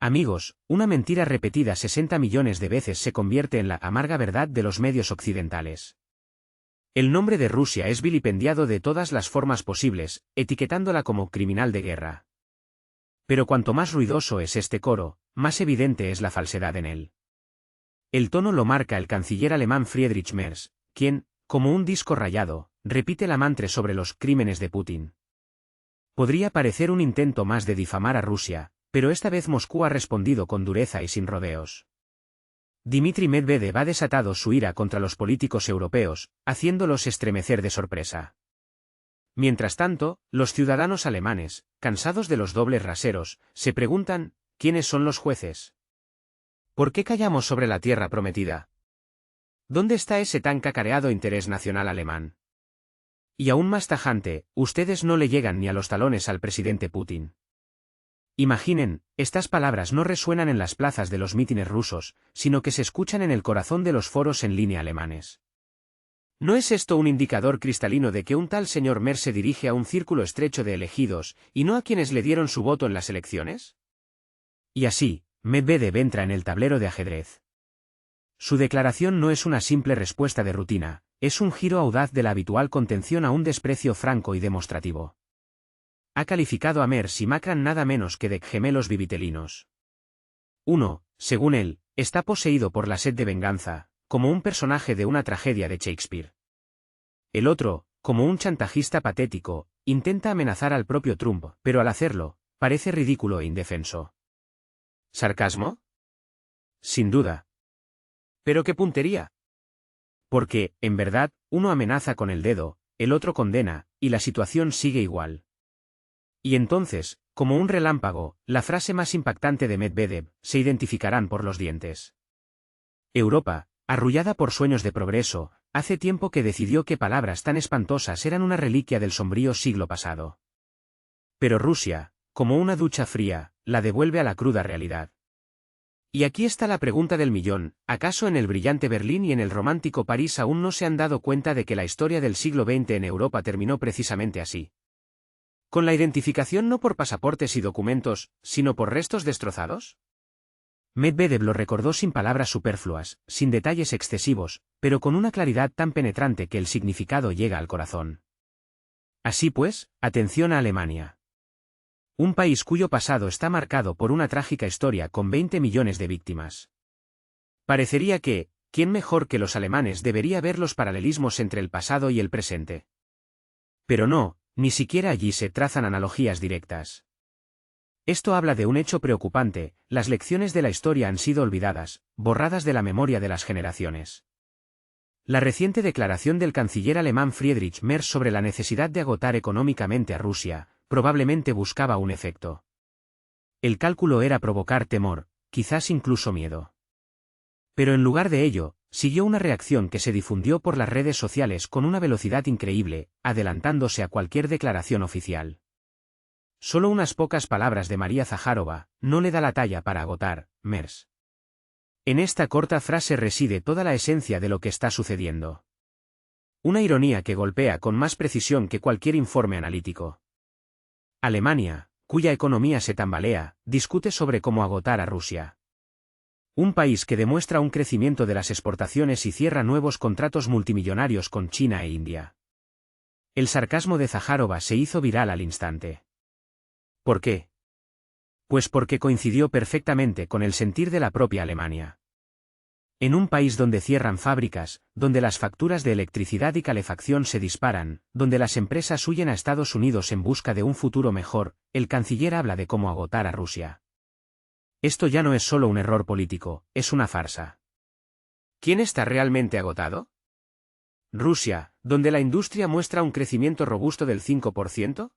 Amigos, una mentira repetida 60 millones de veces se convierte en la amarga verdad de los medios occidentales. El nombre de Rusia es vilipendiado de todas las formas posibles, etiquetándola como criminal de guerra. Pero cuanto más ruidoso es este coro, más evidente es la falsedad en él. El tono lo marca el canciller alemán Friedrich Merz, quien, como un disco rayado, repite la mantra sobre los crímenes de Putin. Podría parecer un intento más de difamar a Rusia, pero esta vez Moscú ha respondido con dureza y sin rodeos. Dmitry Medvedev ha desatado su ira contra los políticos europeos, haciéndolos estremecer de sorpresa. Mientras tanto, los ciudadanos alemanes, cansados de los dobles raseros, se preguntan, ¿quiénes son los jueces? ¿Por qué callamos sobre la tierra prometida? ¿Dónde está ese tan cacareado interés nacional alemán? Y aún más tajante, ustedes no le llegan ni a los talones al presidente Putin. Imaginen, estas palabras no resuenan en las plazas de los mítines rusos, sino que se escuchan en el corazón de los foros en línea alemanes. ¿No es esto un indicador cristalino de que un tal señor Merz se dirige a un círculo estrecho de elegidos, y no a quienes le dieron su voto en las elecciones? Y así, Medvedev entra en el tablero de ajedrez. Su declaración no es una simple respuesta de rutina, es un giro audaz de la habitual contención a un desprecio franco y demostrativo. Ha calificado a Merz y Macron nada menos que de gemelos vivitelinos. Uno, según él, está poseído por la sed de venganza, como un personaje de una tragedia de Shakespeare. El otro, como un chantajista patético, intenta amenazar al propio Trump, pero al hacerlo, parece ridículo e indefenso. ¿Sarcasmo? Sin duda. ¿Pero qué puntería? Porque, en verdad, uno amenaza con el dedo, el otro condena, y la situación sigue igual. Y entonces, como un relámpago, la frase más impactante de Medvedev, se identificarán por los dientes. Europa, arrullada por sueños de progreso, hace tiempo que decidió que palabras tan espantosas eran una reliquia del sombrío siglo pasado. Pero Rusia, como una ducha fría, la devuelve a la cruda realidad. Y aquí está la pregunta del millón, ¿acaso en el brillante Berlín y en el romántico París aún no se han dado cuenta de que la historia del siglo XX en Europa terminó precisamente así? ¿Con la identificación no por pasaportes y documentos, sino por restos destrozados? Medvedev lo recordó sin palabras superfluas, sin detalles excesivos, pero con una claridad tan penetrante que el significado llega al corazón. Así pues, atención a Alemania. Un país cuyo pasado está marcado por una trágica historia con 20 millones de víctimas. Parecería que, ¿quién mejor que los alemanes debería ver los paralelismos entre el pasado y el presente? Pero no, ni siquiera allí se trazan analogías directas. Esto habla de un hecho preocupante: las lecciones de la historia han sido olvidadas, borradas de la memoria de las generaciones. La reciente declaración del canciller alemán Friedrich Merz sobre la necesidad de agotar económicamente a Rusia, probablemente buscaba un efecto. El cálculo era provocar temor, quizás incluso miedo. Pero en lugar de ello, siguió una reacción que se difundió por las redes sociales con una velocidad increíble, adelantándose a cualquier declaración oficial. Solo unas pocas palabras de María Zaharova no le da la talla para agotar Merz. En esta corta frase reside toda la esencia de lo que está sucediendo. Una ironía que golpea con más precisión que cualquier informe analítico. Alemania, cuya economía se tambalea, discute sobre cómo agotar a Rusia. Un país que demuestra un crecimiento de las exportaciones y cierra nuevos contratos multimillonarios con China e India. El sarcasmo de Zaharova se hizo viral al instante. ¿Por qué? Pues porque coincidió perfectamente con el sentir de la propia Alemania. En un país donde cierran fábricas, donde las facturas de electricidad y calefacción se disparan, donde las empresas huyen a Estados Unidos en busca de un futuro mejor, el canciller habla de cómo agotar a Rusia. Esto ya no es solo un error político, es una farsa. ¿Quién está realmente agotado? ¿Rusia, donde la industria muestra un crecimiento robusto del 5%?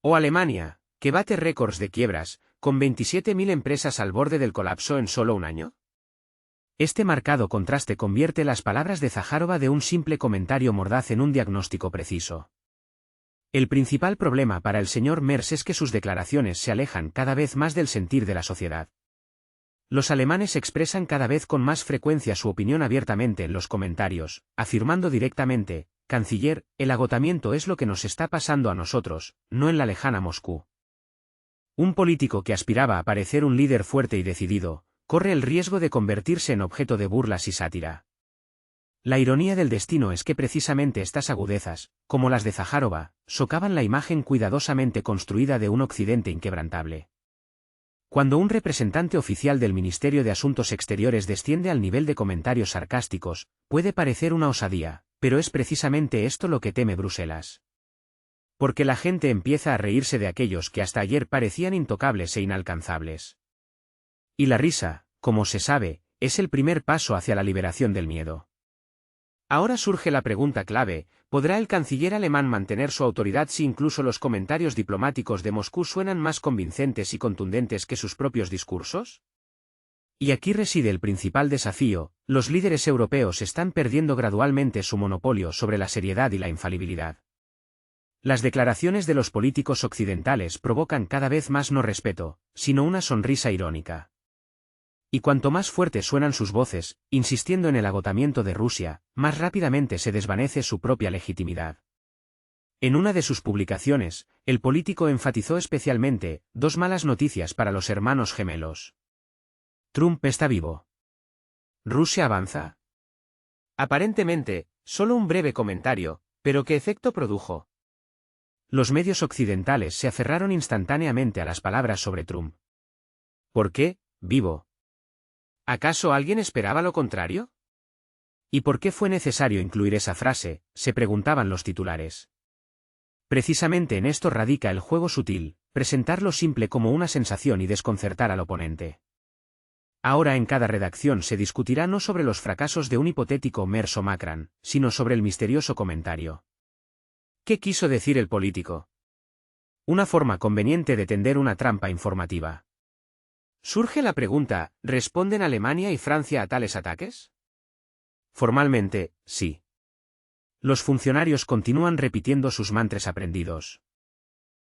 ¿O Alemania, que bate récords de quiebras, con 27.000 empresas al borde del colapso en solo un año? Este marcado contraste convierte las palabras de Zaharova de un simple comentario mordaz en un diagnóstico preciso. El principal problema para el señor Merz es que sus declaraciones se alejan cada vez más del sentir de la sociedad. Los alemanes expresan cada vez con más frecuencia su opinión abiertamente en los comentarios, afirmando directamente: «Canciller, el agotamiento es lo que nos está pasando a nosotros, no en la lejana Moscú». Un político que aspiraba a parecer un líder fuerte y decidido, corre el riesgo de convertirse en objeto de burlas y sátira. La ironía del destino es que precisamente estas agudezas, como las de Zaharova, socavan la imagen cuidadosamente construida de un Occidente inquebrantable. Cuando un representante oficial del Ministerio de Asuntos Exteriores desciende al nivel de comentarios sarcásticos, puede parecer una osadía, pero es precisamente esto lo que teme Bruselas. Porque la gente empieza a reírse de aquellos que hasta ayer parecían intocables e inalcanzables. Y la risa, como se sabe, es el primer paso hacia la liberación del miedo. Ahora surge la pregunta clave: ¿podrá el canciller alemán mantener su autoridad si incluso los comentarios diplomáticos de Moscú suenan más convincentes y contundentes que sus propios discursos? Y aquí reside el principal desafío: los líderes europeos están perdiendo gradualmente su monopolio sobre la seriedad y la infalibilidad. Las declaraciones de los políticos occidentales provocan cada vez más no respeto, sino una sonrisa irónica. Y cuanto más fuertes suenan sus voces, insistiendo en el agotamiento de Rusia, más rápidamente se desvanece su propia legitimidad. En una de sus publicaciones, el político enfatizó especialmente dos malas noticias para los hermanos gemelos. Trump está vivo. Rusia avanza. Aparentemente, solo un breve comentario, pero ¿qué efecto produjo? Los medios occidentales se aferraron instantáneamente a las palabras sobre Trump. ¿Por qué, vivo? ¿Acaso alguien esperaba lo contrario? ¿Y por qué fue necesario incluir esa frase?, se preguntaban los titulares. Precisamente en esto radica el juego sutil, presentar lo simple como una sensación y desconcertar al oponente. Ahora en cada redacción se discutirá no sobre los fracasos de un hipotético Merso Macron, sino sobre el misterioso comentario. ¿Qué quiso decir el político? Una forma conveniente de tender una trampa informativa. Surge la pregunta: ¿responden Alemania y Francia a tales ataques? Formalmente, sí. Los funcionarios continúan repitiendo sus mantras aprendidos.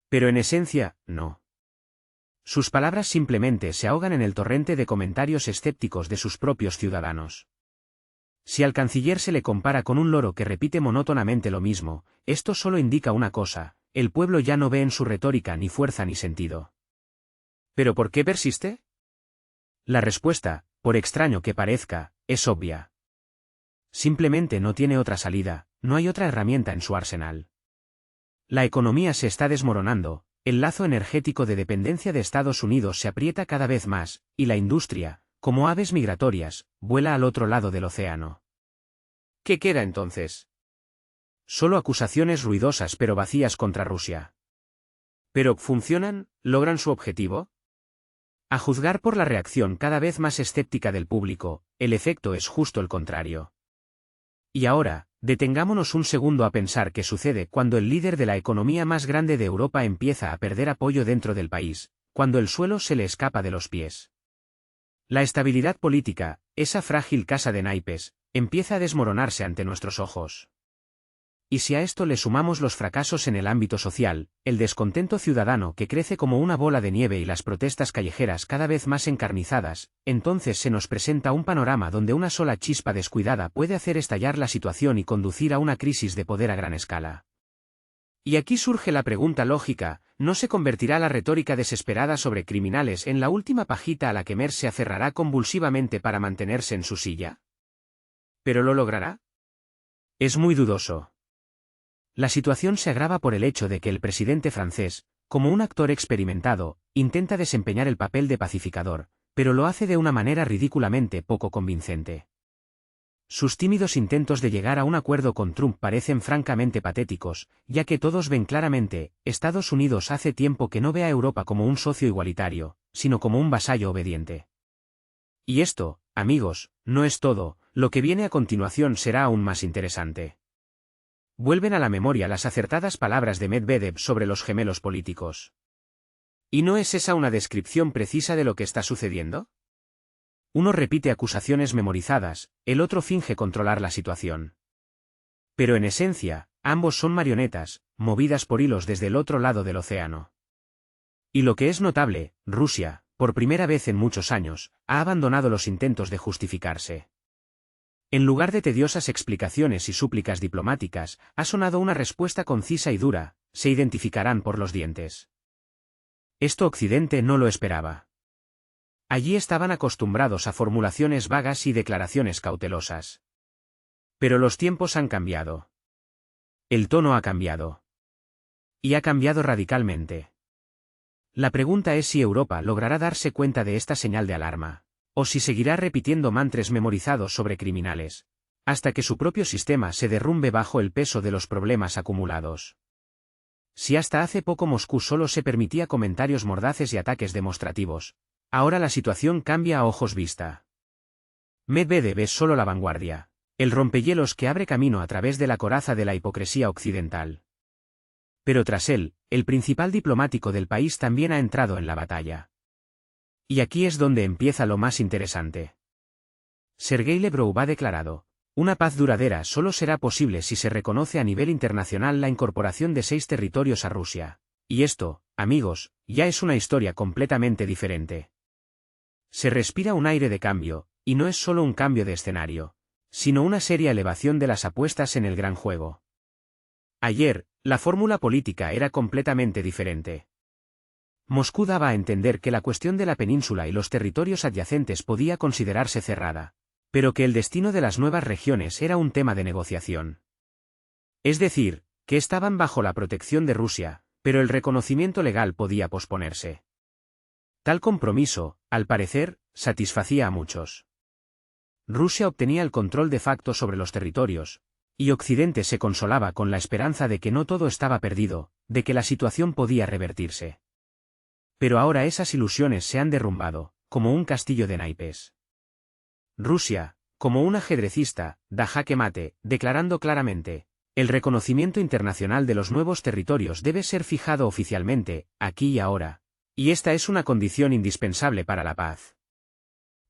Pero en esencia, no. Sus palabras simplemente se ahogan en el torrente de comentarios escépticos de sus propios ciudadanos. Si al canciller se le compara con un loro que repite monótonamente lo mismo, esto solo indica una cosa: el pueblo ya no ve en su retórica ni fuerza ni sentido. ¿Pero por qué persiste? La respuesta, por extraño que parezca, es obvia. Simplemente no tiene otra salida, no hay otra herramienta en su arsenal. La economía se está desmoronando, el lazo energético de dependencia de Estados Unidos se aprieta cada vez más, y la industria, como aves migratorias, vuela al otro lado del océano. ¿Qué queda entonces? Solo acusaciones ruidosas pero vacías contra Rusia. ¿Pero funcionan? ¿Logran su objetivo? A juzgar por la reacción cada vez más escéptica del público, el efecto es justo el contrario. Y ahora, detengámonos un segundo a pensar qué sucede cuando el líder de la economía más grande de Europa empieza a perder apoyo dentro del país, cuando el suelo se le escapa de los pies. La estabilidad política, esa frágil casa de naipes, empieza a desmoronarse ante nuestros ojos. Y si a esto le sumamos los fracasos en el ámbito social, el descontento ciudadano que crece como una bola de nieve y las protestas callejeras cada vez más encarnizadas, entonces se nos presenta un panorama donde una sola chispa descuidada puede hacer estallar la situación y conducir a una crisis de poder a gran escala. Y aquí surge la pregunta lógica: ¿no se convertirá la retórica desesperada sobre criminales en la última pajita a la que Mer se aferrará convulsivamente para mantenerse en su silla? ¿Pero lo logrará? Es muy dudoso. La situación se agrava por el hecho de que el presidente francés, como un actor experimentado, intenta desempeñar el papel de pacificador, pero lo hace de una manera ridículamente poco convincente. Sus tímidos intentos de llegar a un acuerdo con Trump parecen francamente patéticos, ya que todos ven claramente: Estados Unidos hace tiempo que no ve a Europa como un socio igualitario, sino como un vasallo obediente. Y esto, amigos, no es todo, lo que viene a continuación será aún más interesante. Vuelven a la memoria las acertadas palabras de Medvedev sobre los gemelos políticos. ¿Y no es esa una descripción precisa de lo que está sucediendo? Uno repite acusaciones memorizadas, el otro finge controlar la situación. Pero en esencia, ambos son marionetas, movidas por hilos desde el otro lado del océano. Y lo que es notable, Rusia, por primera vez en muchos años, ha abandonado los intentos de justificarse. En lugar de tediosas explicaciones y súplicas diplomáticas, ha sonado una respuesta concisa y dura: se identificarán por los dientes. Esto Occidente no lo esperaba. Allí estaban acostumbrados a formulaciones vagas y declaraciones cautelosas. Pero los tiempos han cambiado. El tono ha cambiado. Y ha cambiado radicalmente. La pregunta es si Europa logrará darse cuenta de esta señal de alarma, o si seguirá repitiendo mantras memorizados sobre criminales, hasta que su propio sistema se derrumbe bajo el peso de los problemas acumulados. Si hasta hace poco Moscú solo se permitía comentarios mordaces y ataques demostrativos, ahora la situación cambia a ojos vista. Medvedev es solo la vanguardia, el rompehielos que abre camino a través de la coraza de la hipocresía occidental. Pero tras él, el principal diplomático del país también ha entrado en la batalla. Y aquí es donde empieza lo más interesante. Sergei Lavrov ha declarado: una paz duradera solo será posible si se reconoce a nivel internacional la incorporación de 6 territorios a Rusia. Y esto, amigos, ya es una historia completamente diferente. Se respira un aire de cambio, y no es solo un cambio de escenario, sino una seria elevación de las apuestas en el gran juego. Ayer, la fórmula política era completamente diferente. Moscú daba a entender que la cuestión de la península y los territorios adyacentes podía considerarse cerrada, pero que el destino de las nuevas regiones era un tema de negociación. Es decir, que estaban bajo la protección de Rusia, pero el reconocimiento legal podía posponerse. Tal compromiso, al parecer, satisfacía a muchos. Rusia obtenía el control de facto sobre los territorios, y Occidente se consolaba con la esperanza de que no todo estaba perdido, de que la situación podía revertirse. Pero ahora esas ilusiones se han derrumbado, como un castillo de naipes. Rusia, como un ajedrecista, da jaque mate, declarando claramente: el reconocimiento internacional de los nuevos territorios debe ser fijado oficialmente, aquí y ahora, y esta es una condición indispensable para la paz.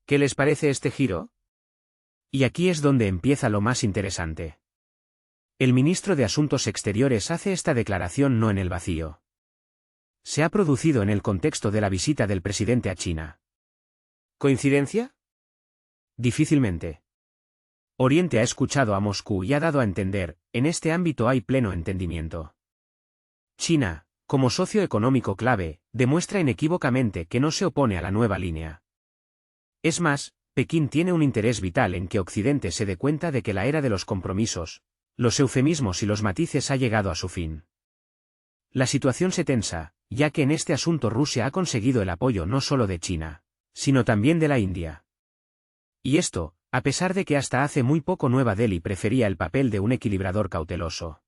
¿Qué les parece este giro? Y aquí es donde empieza lo más interesante. El ministro de Asuntos Exteriores hace esta declaración no en el vacío. Se ha producido en el contexto de la visita del presidente a China. ¿Coincidencia? Difícilmente. Oriente ha escuchado a Moscú y ha dado a entender: en este ámbito hay pleno entendimiento. China, como socio económico clave, demuestra inequívocamente que no se opone a la nueva línea. Es más, Pekín tiene un interés vital en que Occidente se dé cuenta de que la era de los compromisos, los eufemismos y los matices ha llegado a su fin. La situación se tensa, ya que en este asunto Rusia ha conseguido el apoyo no solo de China, sino también de la India. Y esto, a pesar de que hasta hace muy poco Nueva Delhi prefería el papel de un equilibrador cauteloso.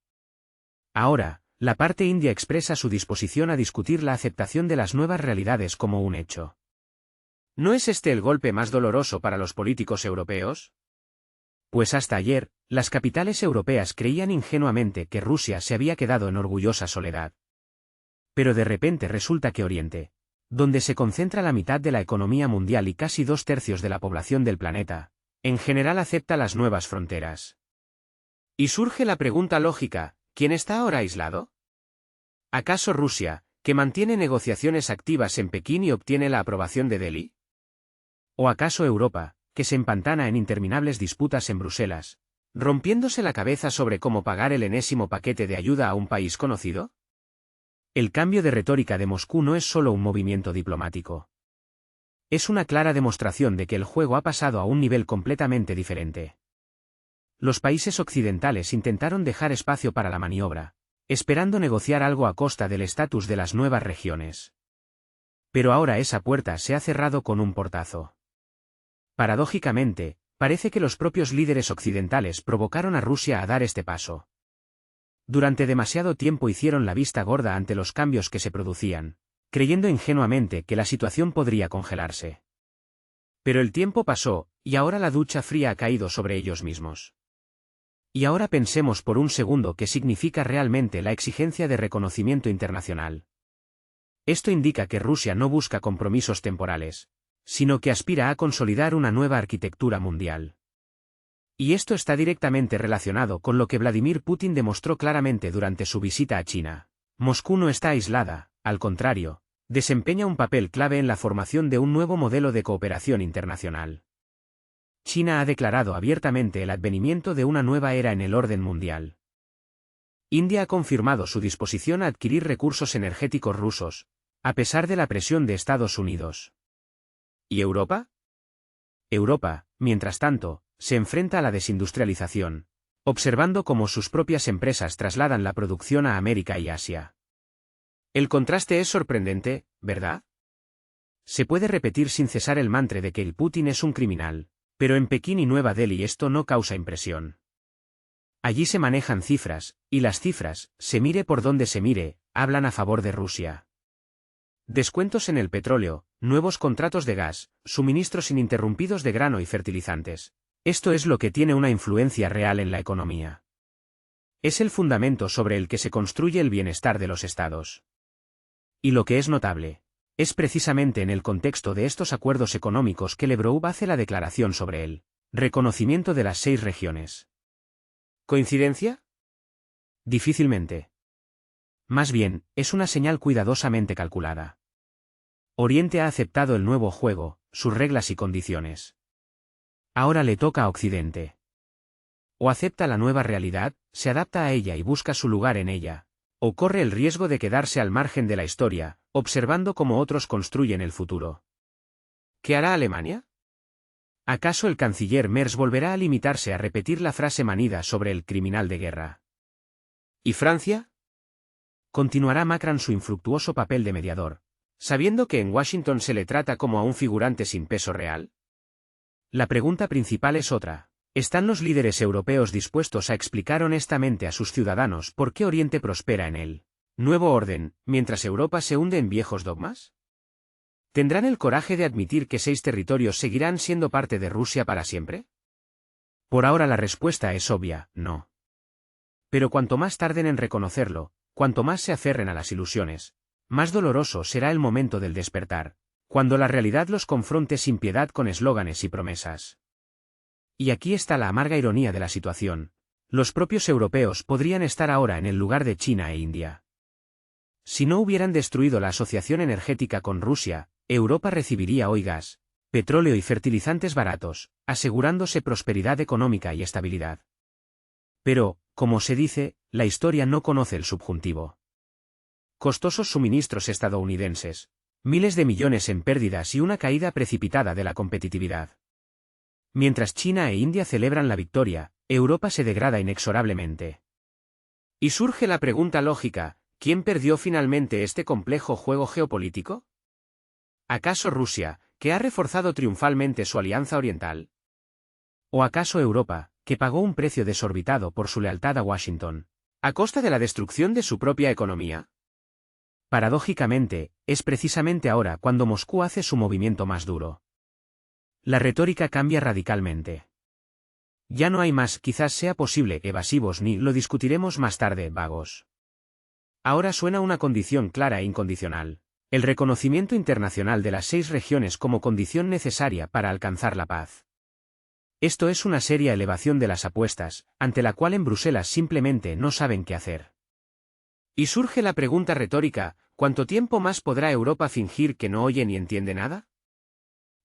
Ahora, la parte india expresa su disposición a discutir la aceptación de las nuevas realidades como un hecho. ¿No es este el golpe más doloroso para los políticos europeos? Pues hasta ayer, las capitales europeas creían ingenuamente que Rusia se había quedado en orgullosa soledad. Pero de repente resulta que Oriente, donde se concentra la mitad de la economía mundial y casi 2/3 de la población del planeta, en general acepta las nuevas fronteras. Y surge la pregunta lógica: ¿quién está ahora aislado? ¿Acaso Rusia, que mantiene negociaciones activas en Pekín y obtiene la aprobación de Delhi? ¿O acaso Europa, que se empantana en interminables disputas en Bruselas, rompiéndose la cabeza sobre cómo pagar el enésimo paquete de ayuda a un país conocido? El cambio de retórica de Moscú no es solo un movimiento diplomático. Es una clara demostración de que el juego ha pasado a un nivel completamente diferente. Los países occidentales intentaron dejar espacio para la maniobra, esperando negociar algo a costa del estatus de las nuevas regiones. Pero ahora esa puerta se ha cerrado con un portazo. Paradójicamente, parece que los propios líderes occidentales provocaron a Rusia a dar este paso. Durante demasiado tiempo hicieron la vista gorda ante los cambios que se producían, creyendo ingenuamente que la situación podría congelarse. Pero el tiempo pasó, y ahora la ducha fría ha caído sobre ellos mismos. Y ahora pensemos por un segundo qué significa realmente la exigencia de reconocimiento internacional. Esto indica que Rusia no busca compromisos temporales, sino que aspira a consolidar una nueva arquitectura mundial. Y esto está directamente relacionado con lo que Vladimir Putin demostró claramente durante su visita a China. Moscú no está aislada, al contrario, desempeña un papel clave en la formación de un nuevo modelo de cooperación internacional. China ha declarado abiertamente el advenimiento de una nueva era en el orden mundial. India ha confirmado su disposición a adquirir recursos energéticos rusos, a pesar de la presión de Estados Unidos. ¿Y Europa? Europa, mientras tanto, se enfrenta a la desindustrialización, observando cómo sus propias empresas trasladan la producción a América y Asia. El contraste es sorprendente, ¿verdad? Se puede repetir sin cesar el mantra de que el Putin es un criminal, pero en Pekín y Nueva Delhi esto no causa impresión. Allí se manejan cifras, y las cifras, se mire por donde se mire, hablan a favor de Rusia. Descuentos en el petróleo, nuevos contratos de gas, suministros ininterrumpidos de grano y fertilizantes. Esto es lo que tiene una influencia real en la economía. Es el fundamento sobre el que se construye el bienestar de los estados. Y lo que es notable, es precisamente en el contexto de estos acuerdos económicos que Lavrov hace la declaración sobre el reconocimiento de las 6 regiones. ¿Coincidencia? Difícilmente. Más bien, es una señal cuidadosamente calculada. Oriente ha aceptado el nuevo juego, sus reglas y condiciones. Ahora le toca a Occidente. O acepta la nueva realidad, se adapta a ella y busca su lugar en ella, o corre el riesgo de quedarse al margen de la historia, observando cómo otros construyen el futuro. ¿Qué hará Alemania? ¿Acaso el canciller Merz volverá a limitarse a repetir la frase manida sobre el criminal de guerra? ¿Y Francia? Continuará Macron su infructuoso papel de mediador, sabiendo que en Washington se le trata como a un figurante sin peso real. La pregunta principal es otra. ¿Están los líderes europeos dispuestos a explicar honestamente a sus ciudadanos por qué Oriente prospera en el nuevo orden, mientras Europa se hunde en viejos dogmas? ¿Tendrán el coraje de admitir que 6 territorios seguirán siendo parte de Rusia para siempre? Por ahora la respuesta es obvia, no. Pero cuanto más tarden en reconocerlo, cuanto más se aferren a las ilusiones, más doloroso será el momento del despertar, cuando la realidad los confronte sin piedad con eslóganes y promesas. Y aquí está la amarga ironía de la situación. Los propios europeos podrían estar ahora en el lugar de China e India. Si no hubieran destruido la asociación energética con Rusia, Europa recibiría hoy gas, petróleo y fertilizantes baratos, asegurándose prosperidad económica y estabilidad. Pero, como se dice, la historia no conoce el subjuntivo. Costosos suministros estadounidenses, miles de millones en pérdidas y una caída precipitada de la competitividad. Mientras China e India celebran la victoria, Europa se degrada inexorablemente. Y surge la pregunta lógica, ¿quién perdió finalmente este complejo juego geopolítico? ¿Acaso Rusia, que ha reforzado triunfalmente su alianza oriental? ¿O acaso Europa, que pagó un precio desorbitado por su lealtad a Washington, a costa de la destrucción de su propia economía? Paradójicamente, es precisamente ahora cuando Moscú hace su movimiento más duro. La retórica cambia radicalmente. Ya no hay más, quizás sea posible, evasivos ni, lo discutiremos más tarde, vagos. Ahora suena una condición clara e incondicional. El reconocimiento internacional de las 6 regiones como condición necesaria para alcanzar la paz. Esto es una seria elevación de las apuestas, ante la cual en Bruselas simplemente no saben qué hacer. Y surge la pregunta retórica, ¿cuánto tiempo más podrá Europa fingir que no oye ni entiende nada?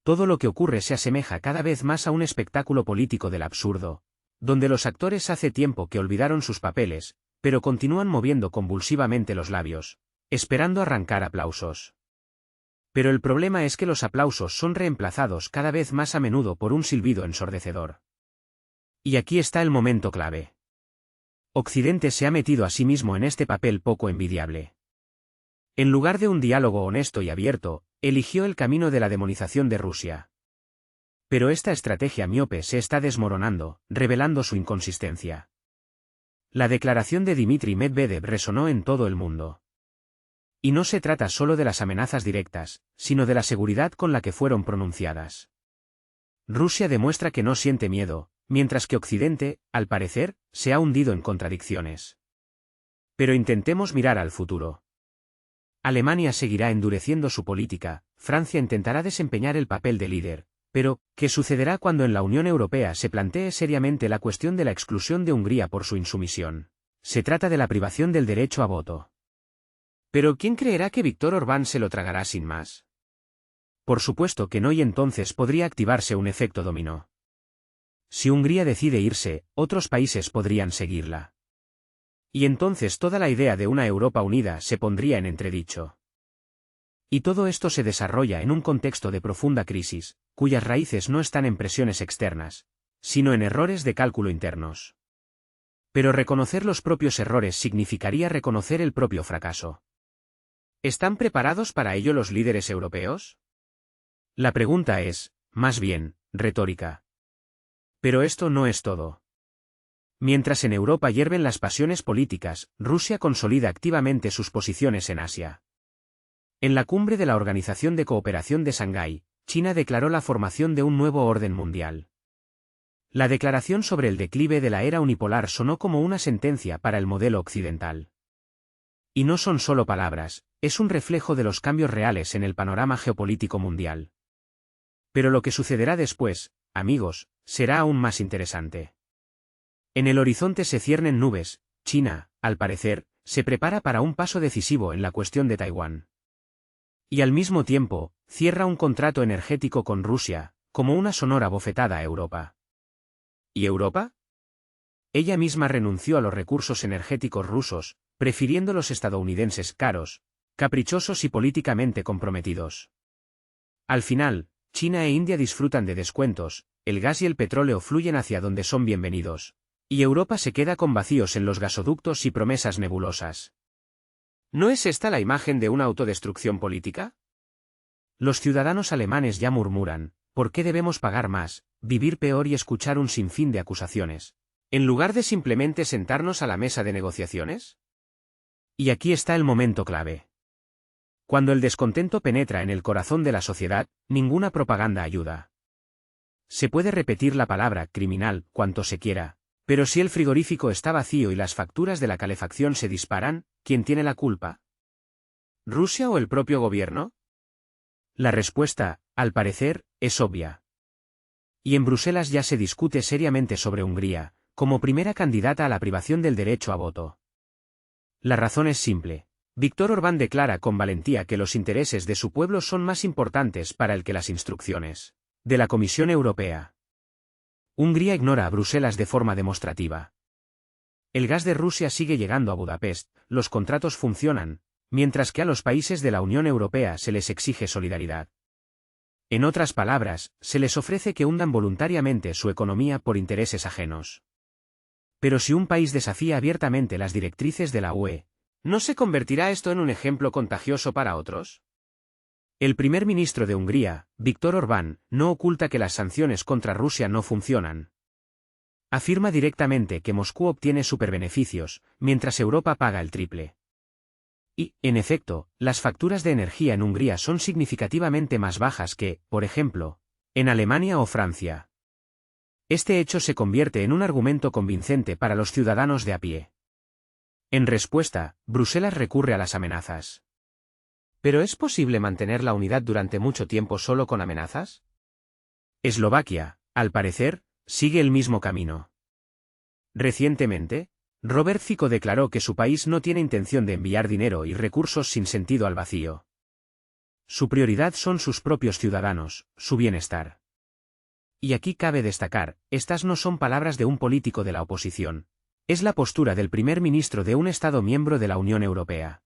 Todo lo que ocurre se asemeja cada vez más a un espectáculo político del absurdo, donde los actores hace tiempo que olvidaron sus papeles, pero continúan moviendo convulsivamente los labios, esperando arrancar aplausos. Pero el problema es que los aplausos son reemplazados cada vez más a menudo por un silbido ensordecedor. Y aquí está el momento clave. Occidente se ha metido a sí mismo en este papel poco envidiable. En lugar de un diálogo honesto y abierto, eligió el camino de la demonización de Rusia. Pero esta estrategia miope se está desmoronando, revelando su inconsistencia. La declaración de Dmitry Medvedev resonó en todo el mundo. Y no se trata solo de las amenazas directas, sino de la seguridad con la que fueron pronunciadas. Rusia demuestra que no siente miedo, mientras que Occidente, al parecer, se ha hundido en contradicciones. Pero intentemos mirar al futuro. Alemania seguirá endureciendo su política, Francia intentará desempeñar el papel de líder, pero, ¿qué sucederá cuando en la Unión Europea se plantee seriamente la cuestión de la exclusión de Hungría por su insumisión? Se trata de la privación del derecho a voto. Pero ¿quién creerá que Víctor Orbán se lo tragará sin más? Por supuesto que no, y entonces podría activarse un efecto dominó. Si Hungría decide irse, otros países podrían seguirla. Y entonces toda la idea de una Europa unida se pondría en entredicho. Y todo esto se desarrolla en un contexto de profunda crisis, cuyas raíces no están en presiones externas, sino en errores de cálculo internos. Pero reconocer los propios errores significaría reconocer el propio fracaso. ¿Están preparados para ello los líderes europeos? La pregunta es, más bien, retórica. Pero esto no es todo. Mientras en Europa hierven las pasiones políticas, Rusia consolida activamente sus posiciones en Asia. En la cumbre de la Organización de Cooperación de Shanghái, China declaró la formación de un nuevo orden mundial. La declaración sobre el declive de la era unipolar sonó como una sentencia para el modelo occidental. Y no son solo palabras, es un reflejo de los cambios reales en el panorama geopolítico mundial. Pero lo que sucederá después, amigos, será aún más interesante. En el horizonte se ciernen nubes. China, al parecer, se prepara para un paso decisivo en la cuestión de Taiwán. Y al mismo tiempo, cierra un contrato energético con Rusia, como una sonora bofetada a Europa. ¿Y Europa? Ella misma renunció a los recursos energéticos rusos, prefiriendo los estadounidenses caros, caprichosos y políticamente comprometidos. Al final, China e India disfrutan de descuentos, el gas y el petróleo fluyen hacia donde son bienvenidos. Y Europa se queda con vacíos en los gasoductos y promesas nebulosas. ¿No es esta la imagen de una autodestrucción política? Los ciudadanos alemanes ya murmuran, ¿por qué debemos pagar más, vivir peor y escuchar un sinfín de acusaciones, en lugar de simplemente sentarnos a la mesa de negociaciones? Y aquí está el momento clave. Cuando el descontento penetra en el corazón de la sociedad, ninguna propaganda ayuda. Se puede repetir la palabra criminal cuanto se quiera. Pero si el frigorífico está vacío y las facturas de la calefacción se disparan, ¿quién tiene la culpa? ¿Rusia o el propio gobierno? La respuesta, al parecer, es obvia. Y en Bruselas ya se discute seriamente sobre Hungría, como primera candidata a la privación del derecho a voto. La razón es simple. Viktor Orbán declara con valentía que los intereses de su pueblo son más importantes para él que las instrucciones de la Comisión Europea. Hungría ignora a Bruselas de forma demostrativa. El gas de Rusia sigue llegando a Budapest, los contratos funcionan, mientras que a los países de la Unión Europea se les exige solidaridad. En otras palabras, se les ofrece que hundan voluntariamente su economía por intereses ajenos. Pero si un país desafía abiertamente las directrices de la UE, ¿no se convertirá esto en un ejemplo contagioso para otros? El primer ministro de Hungría, Viktor Orbán, no oculta que las sanciones contra Rusia no funcionan. Afirma directamente que Moscú obtiene superbeneficios, mientras Europa paga el triple. Y, en efecto, las facturas de energía en Hungría son significativamente más bajas que, por ejemplo, en Alemania o Francia. Este hecho se convierte en un argumento convincente para los ciudadanos de a pie. En respuesta, Bruselas recurre a las amenazas. ¿Pero es posible mantener la unidad durante mucho tiempo solo con amenazas? Eslovaquia, al parecer, sigue el mismo camino. Recientemente, Robert Fico declaró que su país no tiene intención de enviar dinero y recursos sin sentido al vacío. Su prioridad son sus propios ciudadanos, su bienestar. Y aquí cabe destacar, estas no son palabras de un político de la oposición. Es la postura del primer ministro de un Estado miembro de la Unión Europea.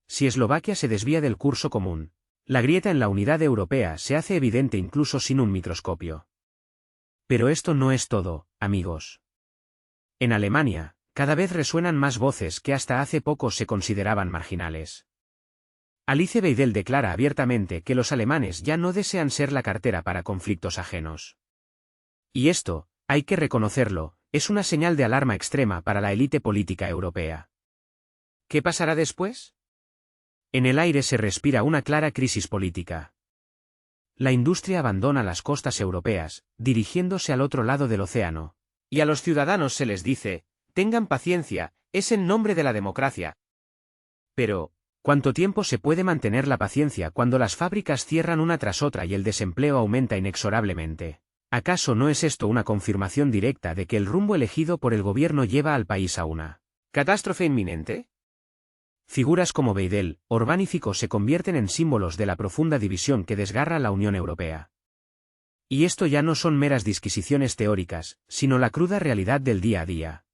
Si Eslovaquia se desvía del curso común, la grieta en la unidad europea se hace evidente incluso sin un microscopio. Pero esto no es todo, amigos. En Alemania, cada vez resuenan más voces que hasta hace poco se consideraban marginales. Alice Weidel declara abiertamente que los alemanes ya no desean ser la cartera para conflictos ajenos. Y esto, hay que reconocerlo, es una señal de alarma extrema para la élite política europea. ¿Qué pasará después? En el aire se respira una clara crisis política. La industria abandona las costas europeas, dirigiéndose al otro lado del océano. Y a los ciudadanos se les dice, tengan paciencia, es en nombre de la democracia. Pero, ¿cuánto tiempo se puede mantener la paciencia cuando las fábricas cierran una tras otra y el desempleo aumenta inexorablemente? ¿Acaso no es esto una confirmación directa de que el rumbo elegido por el gobierno lleva al país a una catástrofe inminente? Figuras como Weidel, Orbán y Fico se convierten en símbolos de la profunda división que desgarra la Unión Europea. Y esto ya no son meras disquisiciones teóricas, sino la cruda realidad del día a día.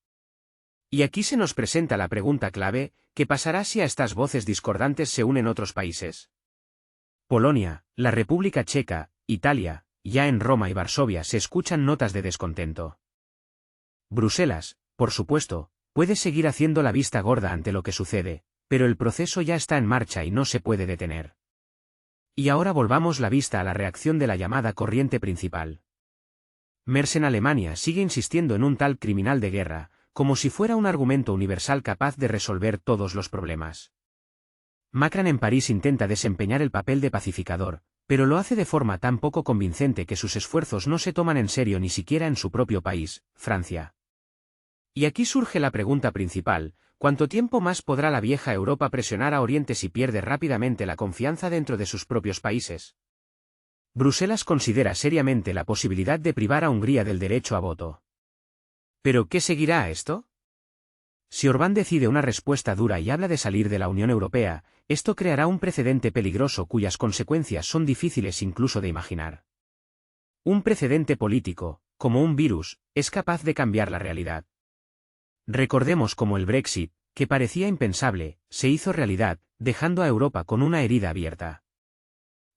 Y aquí se nos presenta la pregunta clave, ¿qué pasará si a estas voces discordantes se unen otros países? Polonia, la República Checa, Italia, ya en Roma y Varsovia se escuchan notas de descontento. Bruselas, por supuesto, puede seguir haciendo la vista gorda ante lo que sucede, pero el proceso ya está en marcha y no se puede detener. Y ahora volvamos la vista a la reacción de la llamada corriente principal. Merz en Alemania sigue insistiendo en un tal criminal de guerra, como si fuera un argumento universal capaz de resolver todos los problemas. Macron en París intenta desempeñar el papel de pacificador, pero lo hace de forma tan poco convincente que sus esfuerzos no se toman en serio ni siquiera en su propio país, Francia. Y aquí surge la pregunta principal: ¿cuánto tiempo más podrá la vieja Europa presionar a Oriente si pierde rápidamente la confianza dentro de sus propios países? Bruselas considera seriamente la posibilidad de privar a Hungría del derecho a voto. ¿Pero qué seguirá a esto? Si Orbán decide una respuesta dura y habla de salir de la Unión Europea, esto creará un precedente peligroso cuyas consecuencias son difíciles incluso de imaginar. Un precedente político, como un virus, es capaz de cambiar la realidad. Recordemos cómo el Brexit, que parecía impensable, se hizo realidad, dejando a Europa con una herida abierta.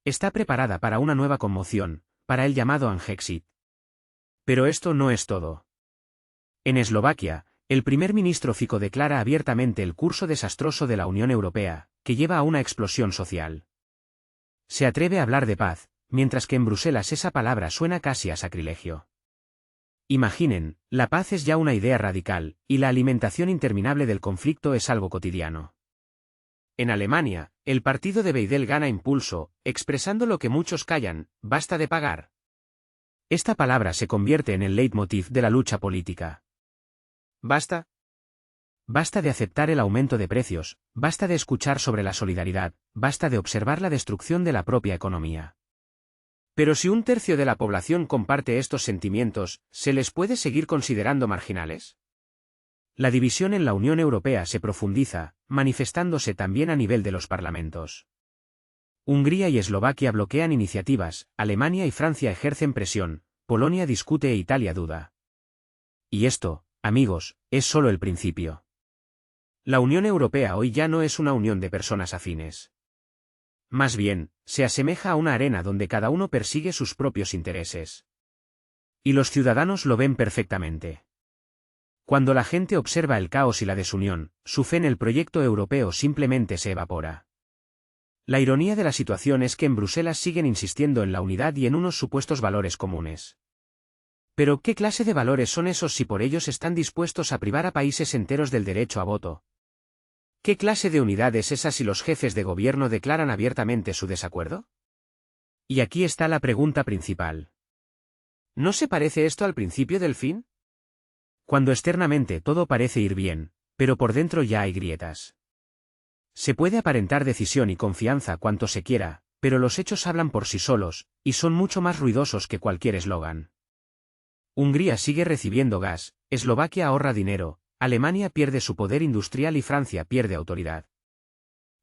Está preparada para una nueva conmoción, para el llamado Angexit. Pero esto no es todo. En Eslovaquia, el primer ministro Fico declara abiertamente el curso desastroso de la Unión Europea, que lleva a una explosión social. Se atreve a hablar de paz, mientras que en Bruselas esa palabra suena casi a sacrilegio. Imaginen, la paz es ya una idea radical, y la alimentación interminable del conflicto es algo cotidiano. En Alemania, el partido de Weidel gana impulso, expresando lo que muchos callan: basta de pagar. Esta palabra se convierte en el leitmotiv de la lucha política. ¿Basta? Basta de aceptar el aumento de precios, basta de escuchar sobre la solidaridad, basta de observar la destrucción de la propia economía. Pero si un tercio de la población comparte estos sentimientos, ¿se les puede seguir considerando marginales? La división en la Unión Europea se profundiza, manifestándose también a nivel de los parlamentos. Hungría y Eslovaquia bloquean iniciativas, Alemania y Francia ejercen presión, Polonia discute e Italia duda. Y esto, amigos, es solo el principio. La Unión Europea hoy ya no es una unión de personas afines. Más bien, se asemeja a una arena donde cada uno persigue sus propios intereses. Y los ciudadanos lo ven perfectamente. Cuando la gente observa el caos y la desunión, su fe en el proyecto europeo simplemente se evapora. La ironía de la situación es que en Bruselas siguen insistiendo en la unidad y en unos supuestos valores comunes. Pero ¿qué clase de valores son esos si por ellos están dispuestos a privar a países enteros del derecho a voto? ¿Qué clase de unidad es esa si los jefes de gobierno declaran abiertamente su desacuerdo? Y aquí está la pregunta principal. ¿No se parece esto al principio del fin? Cuando externamente todo parece ir bien, pero por dentro ya hay grietas. Se puede aparentar decisión y confianza cuanto se quiera, pero los hechos hablan por sí solos, y son mucho más ruidosos que cualquier eslogan. Hungría sigue recibiendo gas, Eslovaquia ahorra dinero, Alemania pierde su poder industrial y Francia pierde autoridad.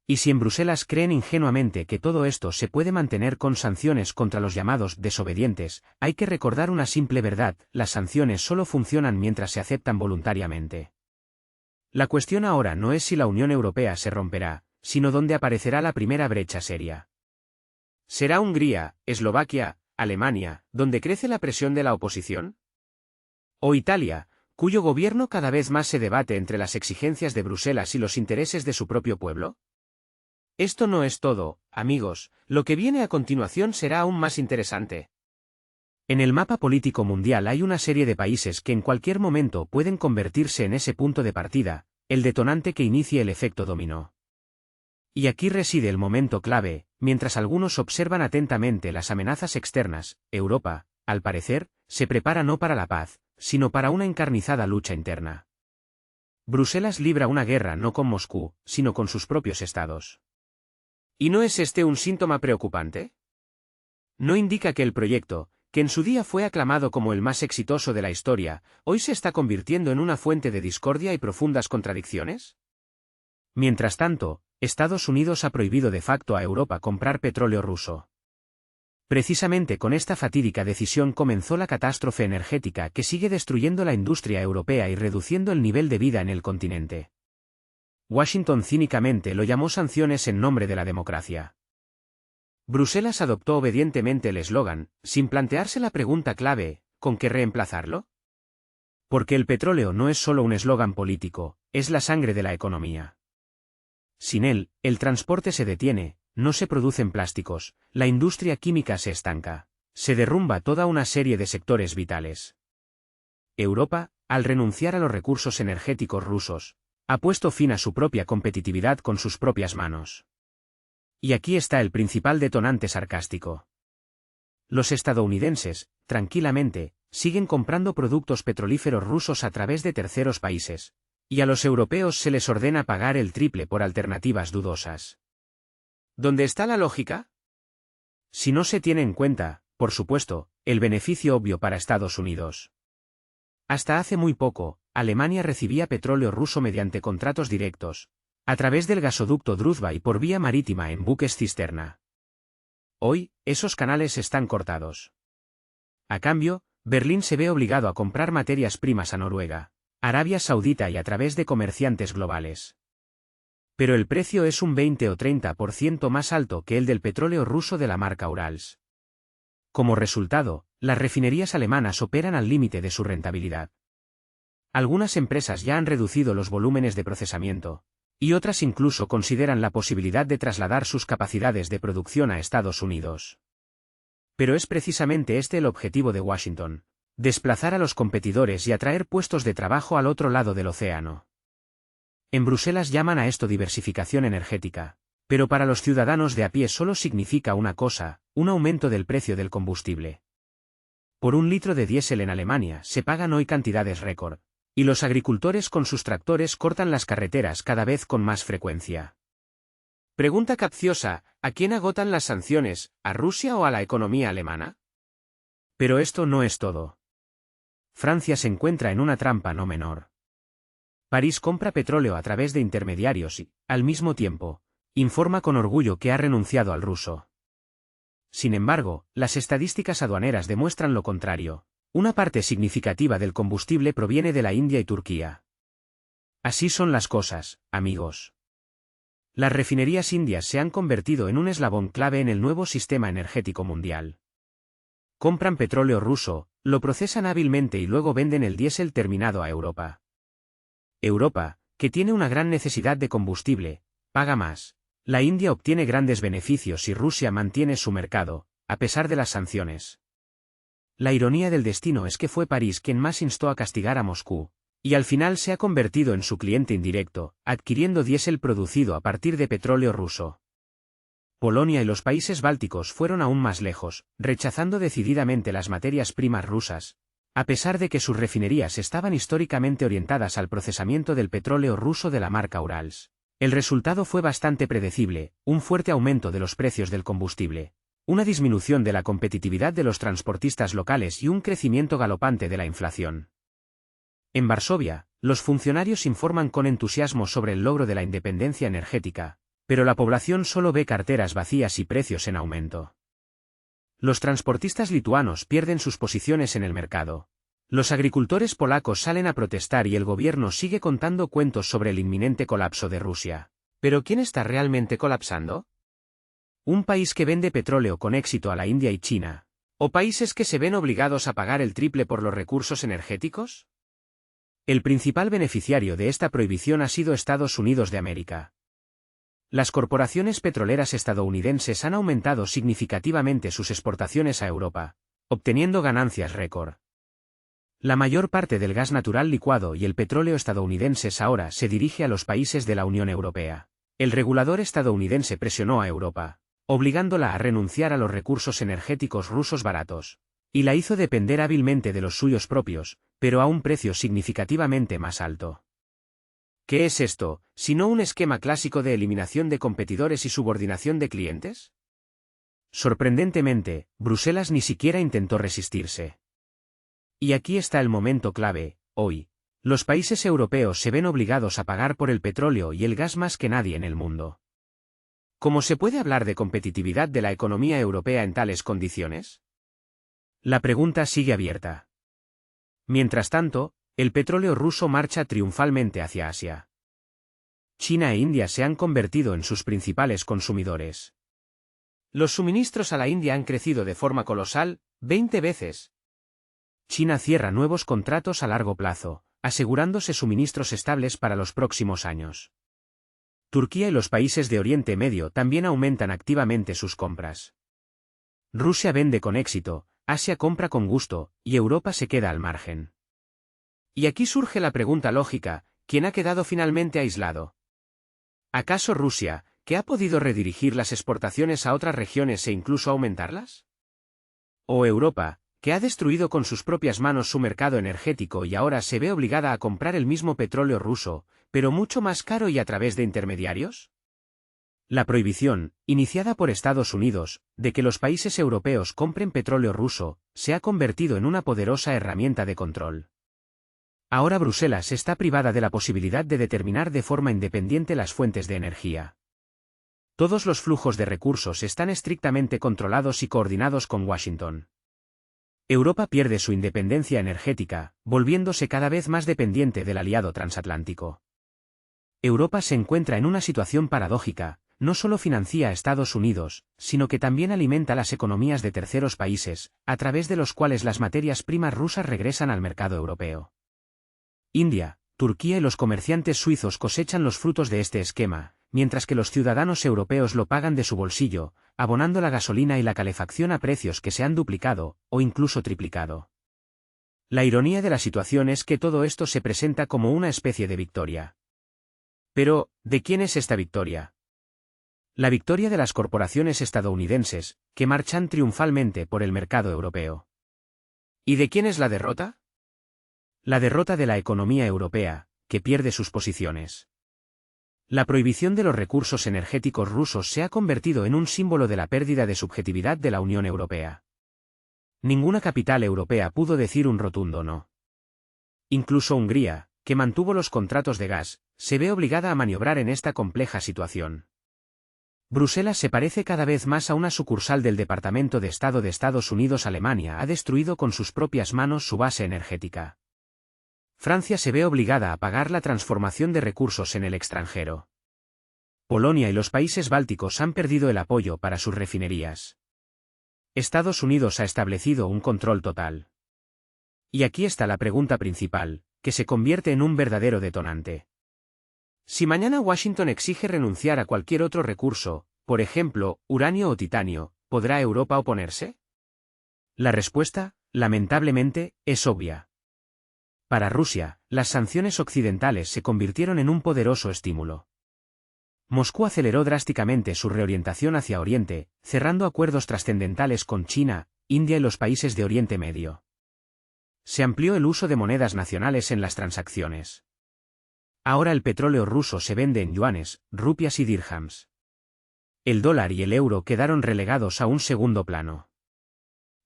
Y si en Bruselas creen ingenuamente que todo esto se puede mantener con sanciones contra los llamados desobedientes, hay que recordar una simple verdad: las sanciones solo funcionan mientras se aceptan voluntariamente. La cuestión ahora no es si la Unión Europea se romperá, sino dónde aparecerá la primera brecha seria. ¿Será Hungría, Eslovaquia, Alemania, donde crece la presión de la oposición? ¿O Italia, cuyo gobierno cada vez más se debate entre las exigencias de Bruselas y los intereses de su propio pueblo? Esto no es todo, amigos, lo que viene a continuación será aún más interesante. En el mapa político mundial hay una serie de países que en cualquier momento pueden convertirse en ese punto de partida, el detonante que inicie el efecto dominó. Y aquí reside el momento clave: mientras algunos observan atentamente las amenazas externas, Europa, al parecer, se prepara no para la paz, sino para una encarnizada lucha interna. Bruselas libra una guerra no con Moscú, sino con sus propios estados. ¿Y no es este un síntoma preocupante? ¿No indica que el proyecto, que en su día fue aclamado como el más exitoso de la historia, hoy se está convirtiendo en una fuente de discordia y profundas contradicciones? Mientras tanto, Estados Unidos ha prohibido de facto a Europa comprar petróleo ruso. Precisamente con esta fatídica decisión comenzó la catástrofe energética que sigue destruyendo la industria europea y reduciendo el nivel de vida en el continente. Washington cínicamente lo llamó sanciones en nombre de la democracia. Bruselas adoptó obedientemente el eslogan, sin plantearse la pregunta clave, ¿con qué reemplazarlo? Porque el petróleo no es solo un eslogan político, es la sangre de la economía. Sin él, el transporte se detiene, no se producen plásticos, la industria química se estanca, se derrumba toda una serie de sectores vitales. Europa, al renunciar a los recursos energéticos rusos, ha puesto fin a su propia competitividad con sus propias manos. Y aquí está el principal detonante sarcástico. Los estadounidenses, tranquilamente, siguen comprando productos petrolíferos rusos a través de terceros países, y a los europeos se les ordena pagar el triple por alternativas dudosas. ¿Dónde está la lógica? Si no se tiene en cuenta, por supuesto, el beneficio obvio para Estados Unidos. Hasta hace muy poco, Alemania recibía petróleo ruso mediante contratos directos, a través del gasoducto Druzhba y por vía marítima en buques cisterna. Hoy, esos canales están cortados. A cambio, Berlín se ve obligado a comprar materias primas a Noruega, Arabia Saudita y a través de comerciantes globales. Pero el precio es un 20 o 30% más alto que el del petróleo ruso de la marca Urals. Como resultado, las refinerías alemanas operan al límite de su rentabilidad. Algunas empresas ya han reducido los volúmenes de procesamiento, y otras incluso consideran la posibilidad de trasladar sus capacidades de producción a Estados Unidos. Pero es precisamente este el objetivo de Washington: desplazar a los competidores y atraer puestos de trabajo al otro lado del océano. En Bruselas llaman a esto diversificación energética, pero para los ciudadanos de a pie solo significa una cosa: un aumento del precio del combustible. Por un litro de diésel en Alemania se pagan hoy cantidades récord, y los agricultores con sus tractores cortan las carreteras cada vez con más frecuencia. Pregunta capciosa: ¿a quién agotan las sanciones, a Rusia o a la economía alemana? Pero esto no es todo. Francia se encuentra en una trampa no menor. París compra petróleo a través de intermediarios y, al mismo tiempo, informa con orgullo que ha renunciado al ruso. Sin embargo, las estadísticas aduaneras demuestran lo contrario. Una parte significativa del combustible proviene de la India y Turquía. Así son las cosas, amigos. Las refinerías indias se han convertido en un eslabón clave en el nuevo sistema energético mundial. Compran petróleo ruso, lo procesan hábilmente y luego venden el diésel terminado a Europa. Europa, que tiene una gran necesidad de combustible, paga más. La India obtiene grandes beneficios y Rusia mantiene su mercado, a pesar de las sanciones. La ironía del destino es que fue París quien más instó a castigar a Moscú, y al final se ha convertido en su cliente indirecto, adquiriendo diésel producido a partir de petróleo ruso. Polonia y los países bálticos fueron aún más lejos, rechazando decididamente las materias primas rusas, a pesar de que sus refinerías estaban históricamente orientadas al procesamiento del petróleo ruso de la marca Urals. El resultado fue bastante predecible: un fuerte aumento de los precios del combustible, una disminución de la competitividad de los transportistas locales y un crecimiento galopante de la inflación. En Varsovia, los funcionarios informan con entusiasmo sobre el logro de la independencia energética, pero la población solo ve carteras vacías y precios en aumento. Los transportistas lituanos pierden sus posiciones en el mercado. Los agricultores polacos salen a protestar y el gobierno sigue contando cuentos sobre el inminente colapso de Rusia. ¿Pero quién está realmente colapsando? ¿Un país que vende petróleo con éxito a la India y China? ¿O países que se ven obligados a pagar el triple por los recursos energéticos? El principal beneficiario de esta prohibición ha sido Estados Unidos de América. Las corporaciones petroleras estadounidenses han aumentado significativamente sus exportaciones a Europa, obteniendo ganancias récord. La mayor parte del gas natural licuado y el petróleo estadounidenses ahora se dirige a los países de la Unión Europea. El regulador estadounidense presionó a Europa, obligándola a renunciar a los recursos energéticos rusos baratos, y la hizo depender hábilmente de los suyos propios, pero a un precio significativamente más alto. ¿Qué es esto, sino un esquema clásico de eliminación de competidores y subordinación de clientes? Sorprendentemente, Bruselas ni siquiera intentó resistirse. Y aquí está el momento clave: hoy, los países europeos se ven obligados a pagar por el petróleo y el gas más que nadie en el mundo. ¿Cómo se puede hablar de competitividad de la economía europea en tales condiciones? La pregunta sigue abierta. Mientras tanto, el petróleo ruso marcha triunfalmente hacia Asia. China e India se han convertido en sus principales consumidores. Los suministros a la India han crecido de forma colosal, 20 veces. China cierra nuevos contratos a largo plazo, asegurándose suministros estables para los próximos años. Turquía y los países de Oriente Medio también aumentan activamente sus compras. Rusia vende con éxito, Asia compra con gusto, y Europa se queda al margen. Y aquí surge la pregunta lógica, ¿quién ha quedado finalmente aislado? ¿Acaso Rusia, que ha podido redirigir las exportaciones a otras regiones e incluso aumentarlas? ¿O Europa, que ha destruido con sus propias manos su mercado energético y ahora se ve obligada a comprar el mismo petróleo ruso, pero mucho más caro y a través de intermediarios? La prohibición, iniciada por Estados Unidos, de que los países europeos compren petróleo ruso, se ha convertido en una poderosa herramienta de control. Ahora Bruselas está privada de la posibilidad de determinar de forma independiente las fuentes de energía. Todos los flujos de recursos están estrictamente controlados y coordinados con Washington. Europa pierde su independencia energética, volviéndose cada vez más dependiente del aliado transatlántico. Europa se encuentra en una situación paradójica, no solo financia a Estados Unidos, sino que también alimenta las economías de terceros países, a través de los cuales las materias primas rusas regresan al mercado europeo. India, Turquía y los comerciantes suizos cosechan los frutos de este esquema, mientras que los ciudadanos europeos lo pagan de su bolsillo, abonando la gasolina y la calefacción a precios que se han duplicado, o incluso triplicado. La ironía de la situación es que todo esto se presenta como una especie de victoria. Pero, ¿de quién es esta victoria? La victoria de las corporaciones estadounidenses, que marchan triunfalmente por el mercado europeo. ¿Y de quién es la derrota? La derrota de la economía europea, que pierde sus posiciones. La prohibición de los recursos energéticos rusos se ha convertido en un símbolo de la pérdida de subjetividad de la Unión Europea. Ninguna capital europea pudo decir un rotundo no. Incluso Hungría, que mantuvo los contratos de gas, se ve obligada a maniobrar en esta compleja situación. Bruselas se parece cada vez más a una sucursal del Departamento de Estado de Estados Unidos. Alemania ha destruido con sus propias manos su base energética. Francia se ve obligada a pagar la transformación de recursos en el extranjero. Polonia y los países bálticos han perdido el apoyo para sus refinerías. Estados Unidos ha establecido un control total. Y aquí está la pregunta principal, que se convierte en un verdadero detonante. Si mañana Washington exige renunciar a cualquier otro recurso, por ejemplo, uranio o titanio, ¿podrá Europa oponerse? La respuesta, lamentablemente, es obvia. Para Rusia, las sanciones occidentales se convirtieron en un poderoso estímulo. Moscú aceleró drásticamente su reorientación hacia Oriente, cerrando acuerdos trascendentales con China, India y los países de Oriente Medio. Se amplió el uso de monedas nacionales en las transacciones. Ahora el petróleo ruso se vende en yuanes, rupias y dirhams. El dólar y el euro quedaron relegados a un segundo plano.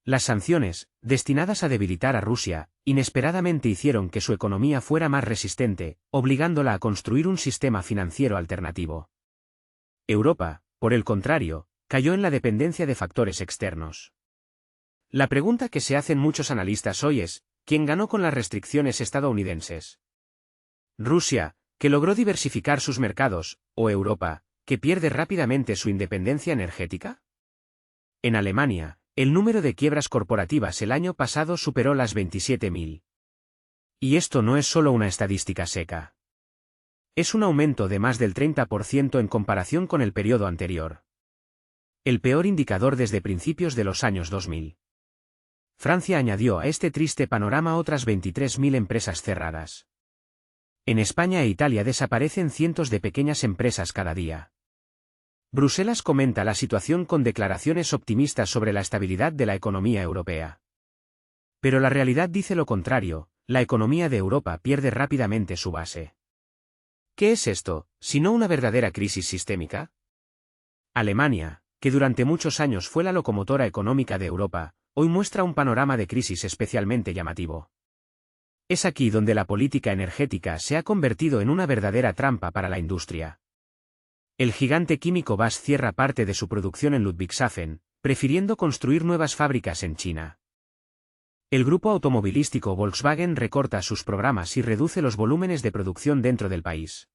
Las sanciones, destinadas a debilitar a Rusia, inesperadamente hicieron que su economía fuera más resistente, obligándola a construir un sistema financiero alternativo. Europa, por el contrario, cayó en la dependencia de factores externos. La pregunta que se hacen muchos analistas hoy es, ¿quién ganó con las restricciones estadounidenses? ¿Rusia, que logró diversificar sus mercados, o Europa, que pierde rápidamente su independencia energética? En Alemania, el número de quiebras corporativas el año pasado superó las 27.000. Y esto no es solo una estadística seca. Es un aumento de más del 30% en comparación con el periodo anterior. El peor indicador desde principios de los años 2000. Francia añadió a este triste panorama otras 23.000 empresas cerradas. En España e Italia desaparecen cientos de pequeñas empresas cada día. Bruselas comenta la situación con declaraciones optimistas sobre la estabilidad de la economía europea. Pero la realidad dice lo contrario, la economía de Europa pierde rápidamente su base. ¿Qué es esto, sino una verdadera crisis sistémica? Alemania, que durante muchos años fue la locomotora económica de Europa, hoy muestra un panorama de crisis especialmente llamativo. Es aquí donde la política energética se ha convertido en una verdadera trampa para la industria. El gigante químico BASF cierra parte de su producción en Ludwigshafen, prefiriendo construir nuevas fábricas en China. El grupo automovilístico Volkswagen recorta sus programas y reduce los volúmenes de producción dentro del país.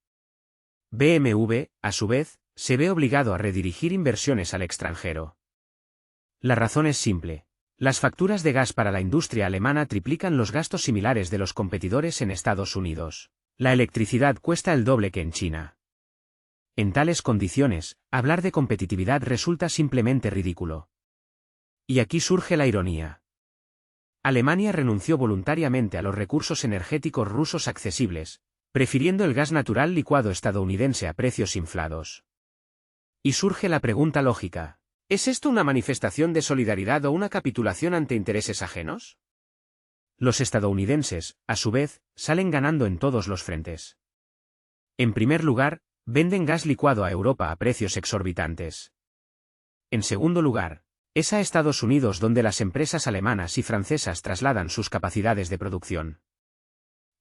BMW, a su vez, se ve obligado a redirigir inversiones al extranjero. La razón es simple. Las facturas de gas para la industria alemana triplican los gastos similares de los competidores en Estados Unidos. La electricidad cuesta el doble que en China. En tales condiciones, hablar de competitividad resulta simplemente ridículo. Y aquí surge la ironía. Alemania renunció voluntariamente a los recursos energéticos rusos accesibles, prefiriendo el gas natural licuado estadounidense a precios inflados. Y surge la pregunta lógica: ¿es esto una manifestación de solidaridad o una capitulación ante intereses ajenos? Los estadounidenses, a su vez, salen ganando en todos los frentes. En primer lugar, venden gas licuado a Europa a precios exorbitantes. En segundo lugar, es a Estados Unidos donde las empresas alemanas y francesas trasladan sus capacidades de producción.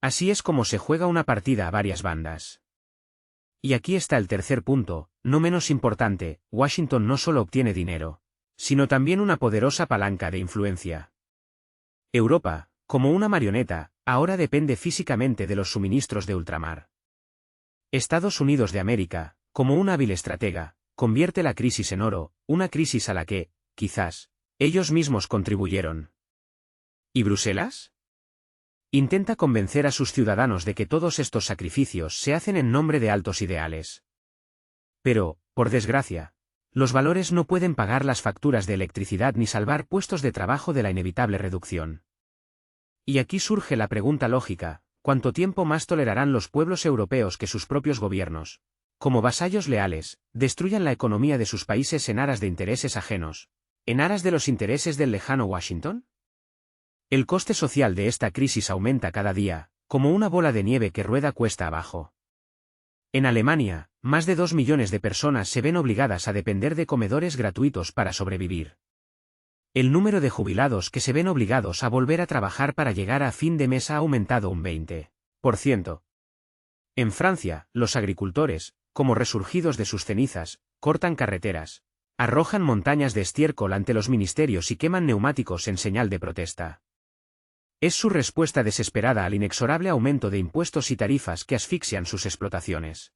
Así es como se juega una partida a varias bandas. Y aquí está el tercer punto, no menos importante: Washington no solo obtiene dinero, sino también una poderosa palanca de influencia. Europa, como una marioneta, ahora depende físicamente de los suministros de ultramar. Estados Unidos de América, como un hábil estratega, convierte la crisis en oro, una crisis a la que, quizás, ellos mismos contribuyeron. ¿Y Bruselas? Intenta convencer a sus ciudadanos de que todos estos sacrificios se hacen en nombre de altos ideales. Pero, por desgracia, los valores no pueden pagar las facturas de electricidad ni salvar puestos de trabajo de la inevitable reducción. Y aquí surge la pregunta lógica: ¿cuánto tiempo más tolerarán los pueblos europeos que sus propios gobiernos, como vasallos leales, destruyan la economía de sus países en aras de intereses ajenos, en aras de los intereses del lejano Washington? El coste social de esta crisis aumenta cada día, como una bola de nieve que rueda cuesta abajo. En Alemania, más de 2 millones de personas se ven obligadas a depender de comedores gratuitos para sobrevivir. El número de jubilados que se ven obligados a volver a trabajar para llegar a fin de mes ha aumentado un 20%. En Francia, los agricultores, como resurgidos de sus cenizas, cortan carreteras, arrojan montañas de estiércol ante los ministerios y queman neumáticos en señal de protesta. Es su respuesta desesperada al inexorable aumento de impuestos y tarifas que asfixian sus explotaciones.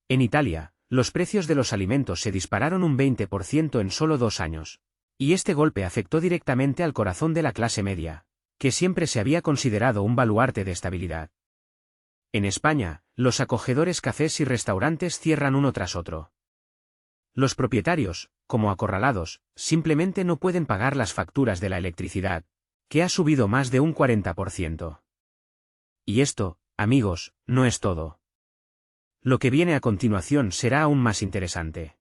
En Italia, los precios de los alimentos se dispararon un 20% en solo 2 años. Y este golpe afectó directamente al corazón de la clase media, que siempre se había considerado un baluarte de estabilidad. En España, los acogedores cafés y restaurantes cierran uno tras otro. Los propietarios, como acorralados, simplemente no pueden pagar las facturas de la electricidad, que ha subido más de un 40%. Y esto, amigos, no es todo. Lo que viene a continuación será aún más interesante.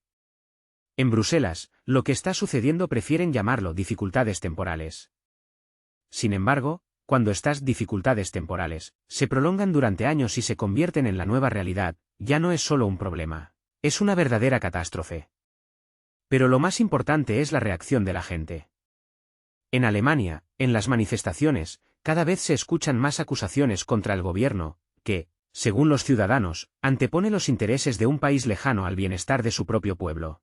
En Bruselas, lo que está sucediendo prefieren llamarlo dificultades temporales. Sin embargo, cuando estas dificultades temporales se prolongan durante años y se convierten en la nueva realidad, ya no es solo un problema, es una verdadera catástrofe. Pero lo más importante es la reacción de la gente. En Alemania, en las manifestaciones, cada vez se escuchan más acusaciones contra el gobierno, que, según los ciudadanos, antepone los intereses de un país lejano al bienestar de su propio pueblo.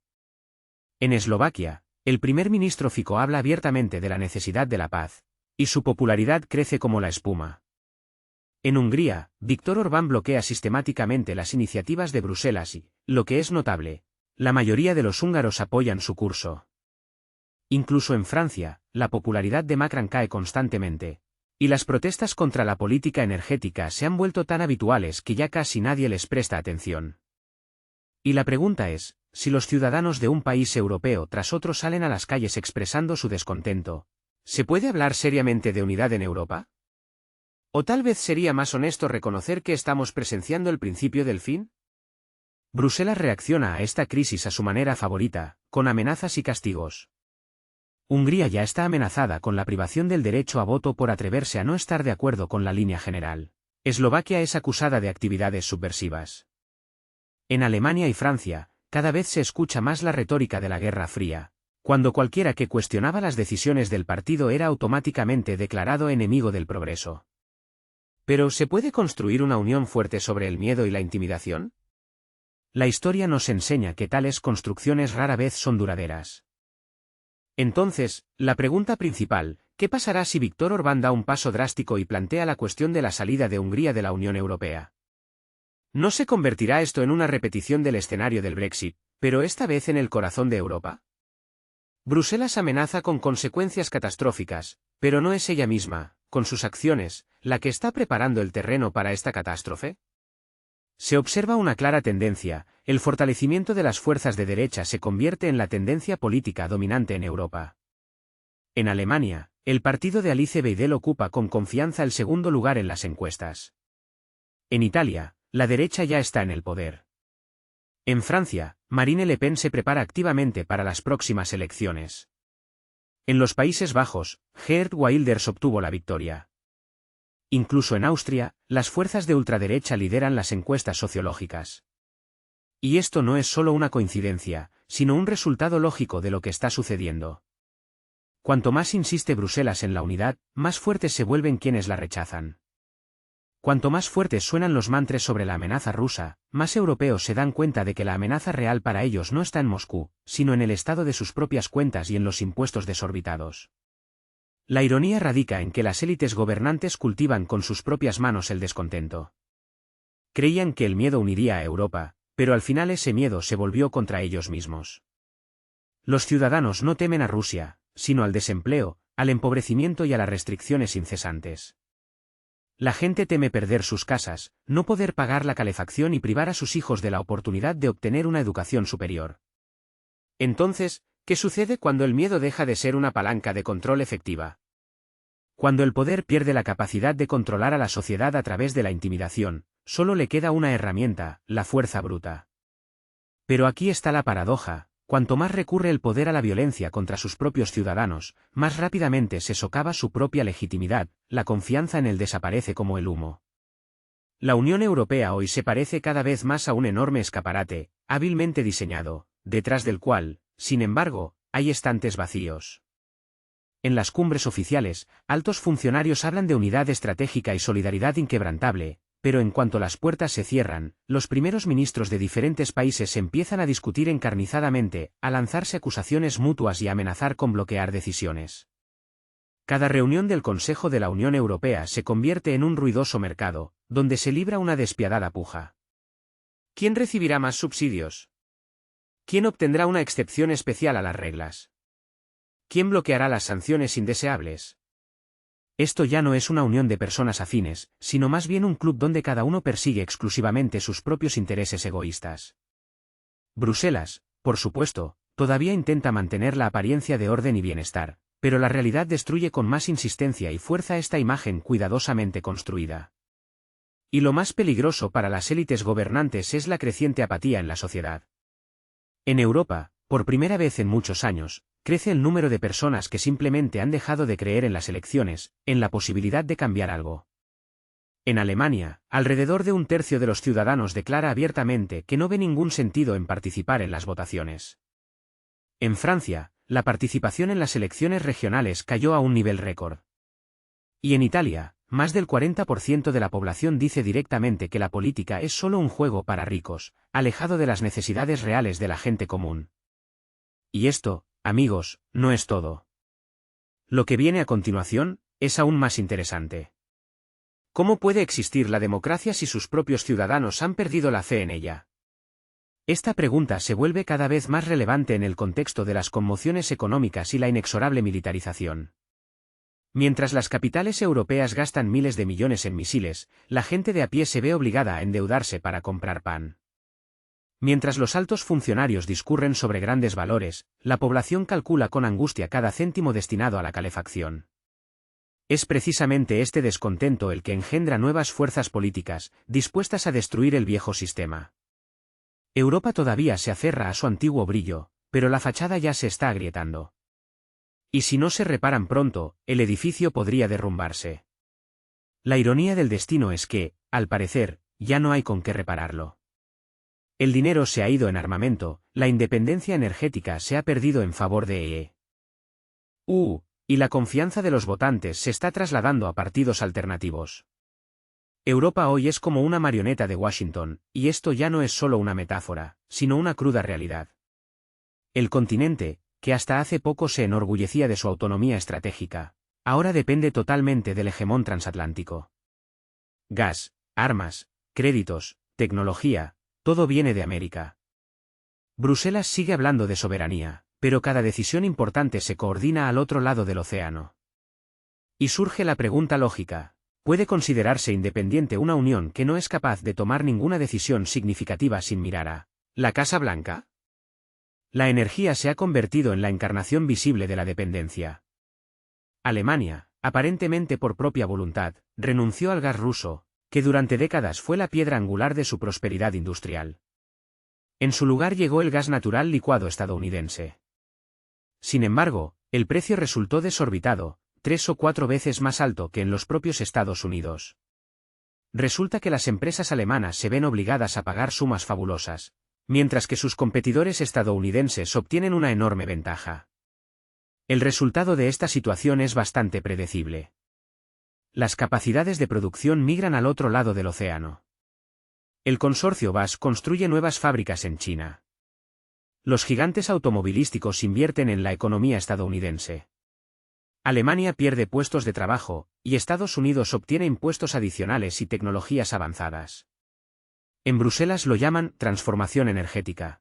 En Eslovaquia, el primer ministro Fico habla abiertamente de la necesidad de la paz, y su popularidad crece como la espuma. En Hungría, Viktor Orbán bloquea sistemáticamente las iniciativas de Bruselas y, lo que es notable, la mayoría de los húngaros apoyan su curso. Incluso en Francia, la popularidad de Macron cae constantemente, y las protestas contra la política energética se han vuelto tan habituales que ya casi nadie les presta atención. Y la pregunta es, si los ciudadanos de un país europeo tras otro salen a las calles expresando su descontento, ¿se puede hablar seriamente de unidad en Europa? ¿O tal vez sería más honesto reconocer que estamos presenciando el principio del fin? Bruselas reacciona a esta crisis a su manera favorita, con amenazas y castigos. Hungría ya está amenazada con la privación del derecho a voto por atreverse a no estar de acuerdo con la línea general. Eslovaquia es acusada de actividades subversivas. En Alemania y Francia, cada vez se escucha más la retórica de la Guerra Fría, cuando cualquiera que cuestionaba las decisiones del partido era automáticamente declarado enemigo del progreso. ¿Pero se puede construir una unión fuerte sobre el miedo y la intimidación? La historia nos enseña que tales construcciones rara vez son duraderas. Entonces, la pregunta principal, ¿qué pasará si Viktor Orbán da un paso drástico y plantea la cuestión de la salida de Hungría de la Unión Europea? ¿No se convertirá esto en una repetición del escenario del Brexit, pero esta vez en el corazón de Europa? Bruselas amenaza con consecuencias catastróficas, pero ¿no es ella misma, con sus acciones, la que está preparando el terreno para esta catástrofe? Se observa una clara tendencia: el fortalecimiento de las fuerzas de derecha se convierte en la tendencia política dominante en Europa. En Alemania, el partido de Alice Weidel ocupa con confianza el segundo lugar en las encuestas. En Italia, la derecha ya está en el poder. En Francia, Marine Le Pen se prepara activamente para las próximas elecciones. En los Países Bajos, Geert Wilders obtuvo la victoria. Incluso en Austria, las fuerzas de ultraderecha lideran las encuestas sociológicas. Y esto no es solo una coincidencia, sino un resultado lógico de lo que está sucediendo. Cuanto más insiste Bruselas en la unidad, más fuertes se vuelven quienes la rechazan. Cuanto más fuertes suenan los mantras sobre la amenaza rusa, más europeos se dan cuenta de que la amenaza real para ellos no está en Moscú, sino en el estado de sus propias cuentas y en los impuestos desorbitados. La ironía radica en que las élites gobernantes cultivan con sus propias manos el descontento. Creían que el miedo uniría a Europa, pero al final ese miedo se volvió contra ellos mismos. Los ciudadanos no temen a Rusia, sino al desempleo, al empobrecimiento y a las restricciones incesantes. La gente teme perder sus casas, no poder pagar la calefacción y privar a sus hijos de la oportunidad de obtener una educación superior. Entonces, ¿qué sucede cuando el miedo deja de ser una palanca de control efectiva? Cuando el poder pierde la capacidad de controlar a la sociedad a través de la intimidación, solo le queda una herramienta: la fuerza bruta. Pero aquí está la paradoja: cuanto más recurre el poder a la violencia contra sus propios ciudadanos, más rápidamente se socava su propia legitimidad, la confianza en él desaparece como el humo. La Unión Europea hoy se parece cada vez más a un enorme escaparate, hábilmente diseñado, detrás del cual, sin embargo, hay estantes vacíos. En las cumbres oficiales, altos funcionarios hablan de unidad estratégica y solidaridad inquebrantable, pero en cuanto las puertas se cierran, los primeros ministros de diferentes países empiezan a discutir encarnizadamente, a lanzarse acusaciones mutuas y a amenazar con bloquear decisiones. Cada reunión del Consejo de la Unión Europea se convierte en un ruidoso mercado, donde se libra una despiadada puja. ¿Quién recibirá más subsidios? ¿Quién obtendrá una excepción especial a las reglas? ¿Quién bloqueará las sanciones indeseables? Esto ya no es una unión de personas afines, sino más bien un club donde cada uno persigue exclusivamente sus propios intereses egoístas. Bruselas, por supuesto, todavía intenta mantener la apariencia de orden y bienestar, pero la realidad destruye con más insistencia y fuerza esta imagen cuidadosamente construida. Y lo más peligroso para las élites gobernantes es la creciente apatía en la sociedad. En Europa, por primera vez en muchos años, crece el número de personas que simplemente han dejado de creer en las elecciones, en la posibilidad de cambiar algo. En Alemania, alrededor de un tercio de los ciudadanos declara abiertamente que no ve ningún sentido en participar en las votaciones. En Francia, la participación en las elecciones regionales cayó a un nivel récord. Y en Italia, más del 40% de la población dice directamente que la política es solo un juego para ricos, alejado de las necesidades reales de la gente común. Y esto, amigos, no es todo. Lo que viene a continuación es aún más interesante. ¿Cómo puede existir la democracia si sus propios ciudadanos han perdido la fe en ella? Esta pregunta se vuelve cada vez más relevante en el contexto de las conmociones económicas y la inexorable militarización. Mientras las capitales europeas gastan miles de millones en misiles, la gente de a pie se ve obligada a endeudarse para comprar pan. Mientras los altos funcionarios discurren sobre grandes valores, la población calcula con angustia cada céntimo destinado a la calefacción. Es precisamente este descontento el que engendra nuevas fuerzas políticas, dispuestas a destruir el viejo sistema. Europa todavía se aferra a su antiguo brillo, pero la fachada ya se está agrietando. Y si no se reparan pronto, el edificio podría derrumbarse. La ironía del destino es que, al parecer, ya no hay con qué repararlo. El dinero se ha ido en armamento, la independencia energética se ha perdido en favor de y la confianza de los votantes se está trasladando a partidos alternativos. Europa hoy es como una marioneta de Washington, y esto ya no es solo una metáfora, sino una cruda realidad. El continente, que hasta hace poco se enorgullecía de su autonomía estratégica, ahora depende totalmente del hegemón transatlántico. Gas, armas, créditos, tecnología, todo viene de América. Bruselas sigue hablando de soberanía, Pero cada decisión importante se coordina al otro lado del océano. Y surge la pregunta lógica. ¿Puede considerarse independiente una unión que no es capaz de tomar ninguna decisión significativa sin mirar a la Casa Blanca? La energía se ha convertido en la encarnación visible de la dependencia. Alemania, aparentemente por propia voluntad, renunció al gas ruso, que durante décadas fue la piedra angular de su prosperidad industrial. En su lugar llegó el gas natural licuado estadounidense. Sin embargo, el precio resultó desorbitado, 3 o 4 veces más alto que en los propios Estados Unidos. Resulta que las empresas alemanas se ven obligadas a pagar sumas fabulosas, mientras que sus competidores estadounidenses obtienen una enorme ventaja. El resultado de esta situación es bastante predecible. Las capacidades de producción migran al otro lado del océano. El consorcio BASF construye nuevas fábricas en China. Los gigantes automovilísticos invierten en la economía estadounidense. Alemania pierde puestos de trabajo, y Estados Unidos obtiene impuestos adicionales y tecnologías avanzadas. En Bruselas lo llaman transformación energética.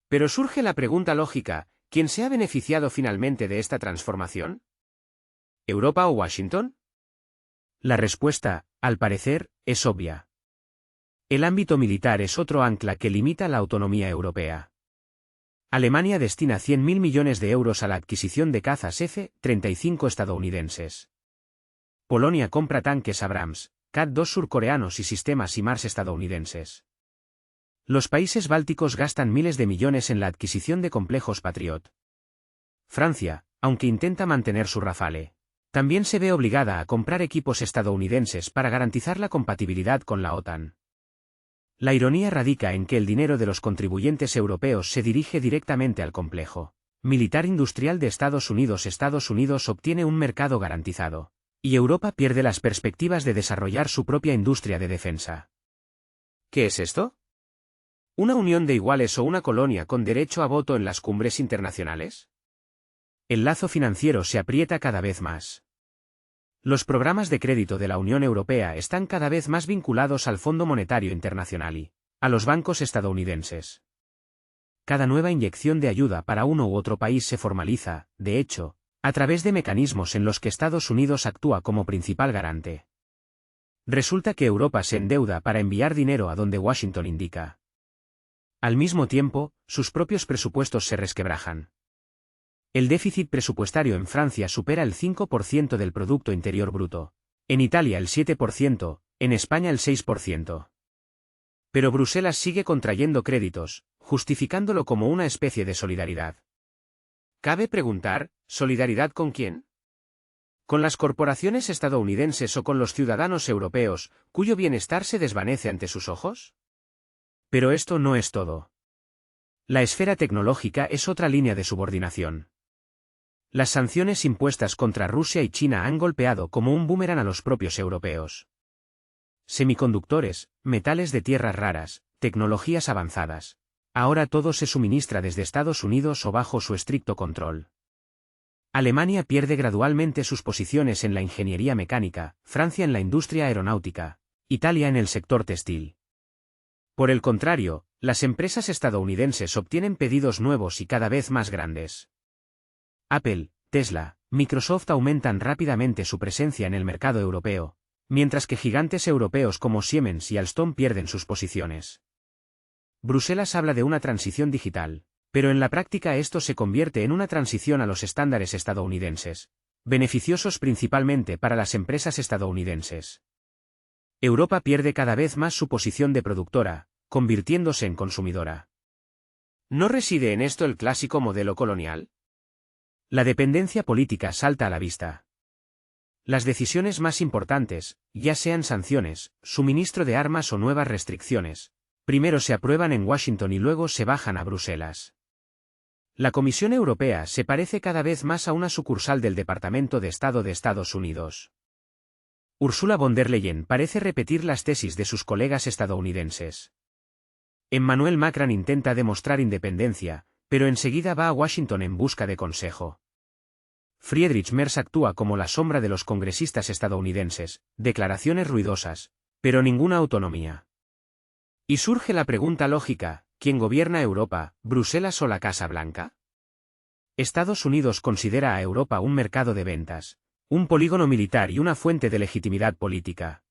Pero surge la pregunta lógica, ¿quién se ha beneficiado finalmente de esta transformación? ¿Europa o Washington? La respuesta, al parecer, es obvia. El ámbito militar es otro ancla que limita la autonomía europea. Alemania destina 100.000 millones de euros a la adquisición de cazas F-35 estadounidenses. Polonia compra tanques Abrams, CAT-2 surcoreanos y sistemas HIMARS estadounidenses. Los países bálticos gastan miles de millones en la adquisición de complejos Patriot. Francia, aunque intenta mantener su Rafale, también se ve obligada a comprar equipos estadounidenses para garantizar la compatibilidad con la OTAN. La ironía radica en que el dinero de los contribuyentes europeos se dirige directamente al complejo militar industrial de Estados Unidos. Estados Unidos obtiene un mercado garantizado, y Europa pierde las perspectivas de desarrollar su propia industria de defensa. ¿Qué es esto? ¿Una unión de iguales o una colonia con derecho a voto en las cumbres internacionales? El lazo financiero se aprieta cada vez más. Los programas de crédito de la Unión Europea están cada vez más vinculados al Fondo Monetario Internacional y a los bancos estadounidenses. Cada nueva inyección de ayuda para uno u otro país se formaliza, de hecho, a través de mecanismos en los que Estados Unidos actúa como principal garante. Resulta que Europa se endeuda para enviar dinero a donde Washington indica. Al mismo tiempo, sus propios presupuestos se resquebrajan. El déficit presupuestario en Francia supera el 5% del Producto Interior Bruto, en Italia el 7%, en España el 6%. Pero Bruselas sigue contrayendo créditos, justificándolo como una especie de solidaridad. Cabe preguntar, ¿solidaridad con quién? ¿Con las corporaciones estadounidenses o con los ciudadanos europeos, cuyo bienestar se desvanece ante sus ojos? Pero esto no es todo. La esfera tecnológica es otra línea de subordinación. Las sanciones impuestas contra Rusia y China han golpeado como un boomerang a los propios europeos. Semiconductores, metales de tierras raras, tecnologías avanzadas. Ahora todo se suministra desde Estados Unidos o bajo su estricto control. Alemania pierde gradualmente sus posiciones en la ingeniería mecánica, Francia en la industria aeronáutica, Italia en el sector textil. Por el contrario, las empresas estadounidenses obtienen pedidos nuevos y cada vez más grandes. Apple, Tesla, Microsoft aumentan rápidamente su presencia en el mercado europeo, mientras que gigantes europeos como Siemens y Alstom pierden sus posiciones. Bruselas habla de una transición digital, pero en la práctica esto se convierte en una transición a los estándares estadounidenses, beneficiosos principalmente para las empresas estadounidenses. Europa pierde cada vez más su posición de productora, convirtiéndose en consumidora. ¿No reside en esto el clásico modelo colonial? La dependencia política salta a la vista. Las decisiones más importantes, ya sean sanciones, suministro de armas o nuevas restricciones, primero se aprueban en Washington y luego se bajan a Bruselas. La Comisión Europea se parece cada vez más a una sucursal del Departamento de Estado de Estados Unidos. Ursula von der Leyen parece repetir las tesis de sus colegas estadounidenses. Emmanuel Macron intenta demostrar independencia, pero enseguida va a Washington en busca de consejo. Friedrich Merz actúa como la sombra de los congresistas estadounidenses, declaraciones ruidosas, pero ninguna autonomía. Y surge la pregunta lógica, ¿quién gobierna Europa, Bruselas o la Casa Blanca? Estados Unidos considera a Europa un mercado de ventas, un polígono militar y una fuente de legitimidad política.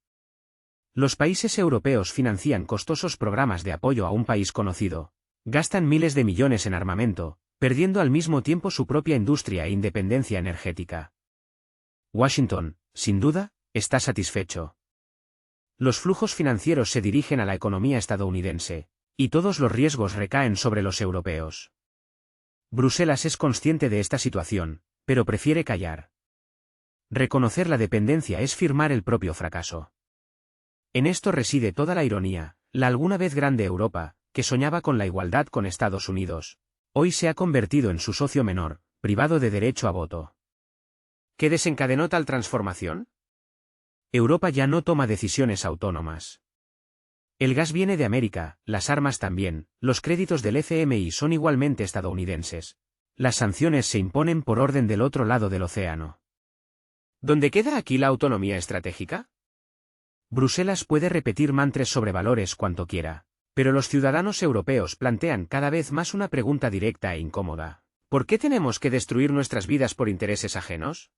Los países europeos financian costosos programas de apoyo a un país conocido, gastan miles de millones en armamento, perdiendo al mismo tiempo su propia industria e independencia energética. Washington, sin duda, está satisfecho. Los flujos financieros se dirigen a la economía estadounidense, y todos los riesgos recaen sobre los europeos. Bruselas es consciente de esta situación, pero prefiere callar. Reconocer la dependencia es firmar el propio fracaso. En esto reside toda la ironía. La alguna vez grande Europa, que soñaba con la igualdad con Estados Unidos, hoy se ha convertido en su socio menor, privado de derecho a voto. ¿Qué desencadenó tal transformación? Europa ya no toma decisiones autónomas. El gas viene de América, las armas también, los créditos del FMI son igualmente estadounidenses. Las sanciones se imponen por orden del otro lado del océano. ¿Dónde queda aquí la autonomía estratégica? Bruselas puede repetir mantras sobre valores cuanto quiera, pero los ciudadanos europeos plantean cada vez más una pregunta directa e incómoda. ¿Por qué tenemos que destruir nuestras vidas por intereses ajenos?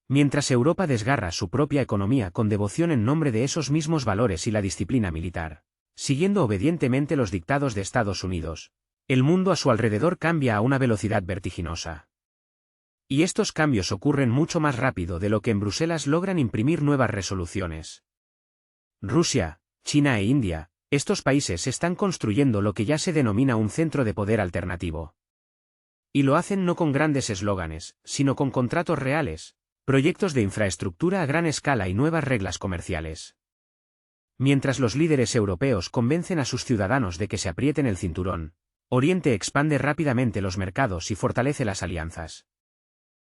Mientras Europa desgarra su propia economía con devoción en nombre de esos mismos valores y la disciplina militar, siguiendo obedientemente los dictados de Estados Unidos, el mundo a su alrededor cambia a una velocidad vertiginosa. Y estos cambios ocurren mucho más rápido de lo que en Bruselas logran imprimir nuevas resoluciones. Rusia, China e India, estos países están construyendo lo que ya se denomina un centro de poder alternativo. Y lo hacen no con grandes eslóganes, sino con contratos reales, proyectos de infraestructura a gran escala y nuevas reglas comerciales. Mientras los líderes europeos convencen a sus ciudadanos de que se aprieten el cinturón, Oriente expande rápidamente los mercados y fortalece las alianzas.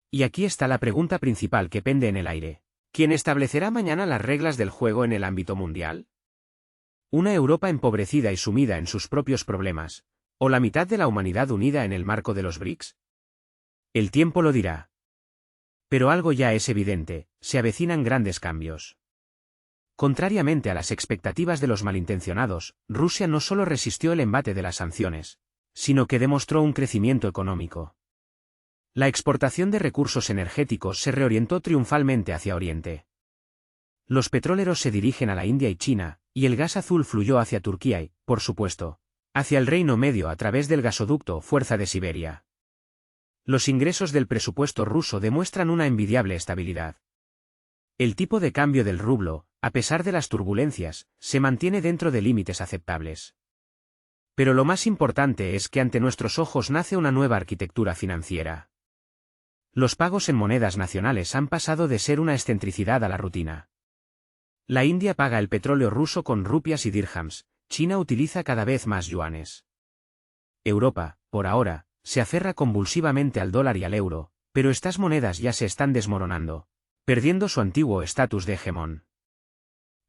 Y aquí está la pregunta principal que pende en el aire. ¿Quién establecerá mañana las reglas del juego en el ámbito mundial? ¿Una Europa empobrecida y sumida en sus propios problemas, o la mitad de la humanidad unida en el marco de los BRICS? El tiempo lo dirá. Pero algo ya es evidente, se avecinan grandes cambios. Contrariamente a las expectativas de los malintencionados, Rusia no solo resistió el embate de las sanciones, sino que demostró un crecimiento económico. La exportación de recursos energéticos se reorientó triunfalmente hacia Oriente. Los petroleros se dirigen a la India y China, y el gas azul fluyó hacia Turquía y, por supuesto, hacia el Reino Medio a través del gasoducto Fuerza de Siberia. Los ingresos del presupuesto ruso demuestran una envidiable estabilidad. El tipo de cambio del rublo, a pesar de las turbulencias, se mantiene dentro de límites aceptables. Pero lo más importante es que ante nuestros ojos nace una nueva arquitectura financiera. Los pagos en monedas nacionales han pasado de ser una excentricidad a la rutina. La India paga el petróleo ruso con rupias y dirhams, China utiliza cada vez más yuanes. Europa, por ahora, se aferra convulsivamente al dólar y al euro, pero estas monedas ya se están desmoronando, perdiendo su antiguo estatus de hegemón.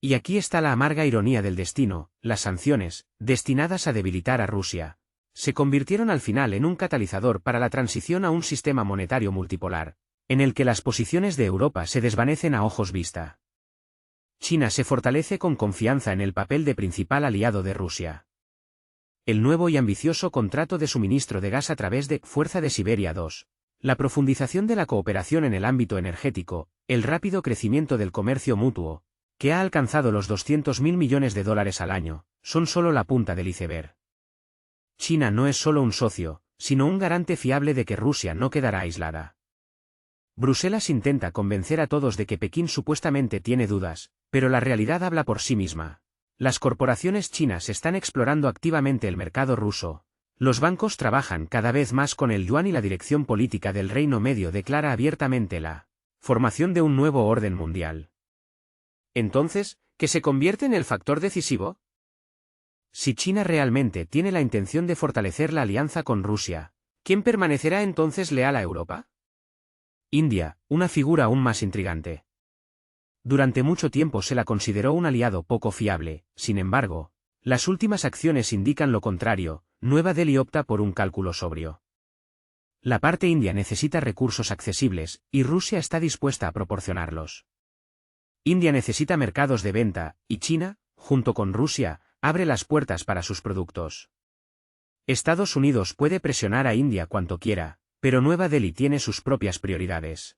Y aquí está la amarga ironía del destino: las sanciones, destinadas a debilitar a Rusia, se convirtieron al final en un catalizador para la transición a un sistema monetario multipolar, en el que las posiciones de Europa se desvanecen a ojos vista. China se fortalece con confianza en el papel de principal aliado de Rusia. El nuevo y ambicioso contrato de suministro de gas a través de Fuerza de Siberia 2, la profundización de la cooperación en el ámbito energético, el rápido crecimiento del comercio mutuo, que ha alcanzado los 200.000 millones de dólares al año, son solo la punta del iceberg. China no es solo un socio, sino un garante fiable de que Rusia no quedará aislada. Bruselas intenta convencer a todos de que Pekín supuestamente tiene dudas, pero la realidad habla por sí misma. Las corporaciones chinas están explorando activamente el mercado ruso. Los bancos trabajan cada vez más con el yuan y la dirección política del Reino Medio declara abiertamente la formación de un nuevo orden mundial. Entonces, ¿qué se convierte en el factor decisivo? Si China realmente tiene la intención de fortalecer la alianza con Rusia, ¿quién permanecerá entonces leal a Europa? India, una figura aún más intrigante. Durante mucho tiempo se la consideró un aliado poco fiable, sin embargo, las últimas acciones indican lo contrario. Nueva Delhi opta por un cálculo sobrio. La parte india necesita recursos accesibles, y Rusia está dispuesta a proporcionarlos. India necesita mercados de venta, y China, junto con Rusia, abre las puertas para sus productos. Estados Unidos puede presionar a India cuanto quiera, Pero Nueva Delhi tiene sus propias prioridades.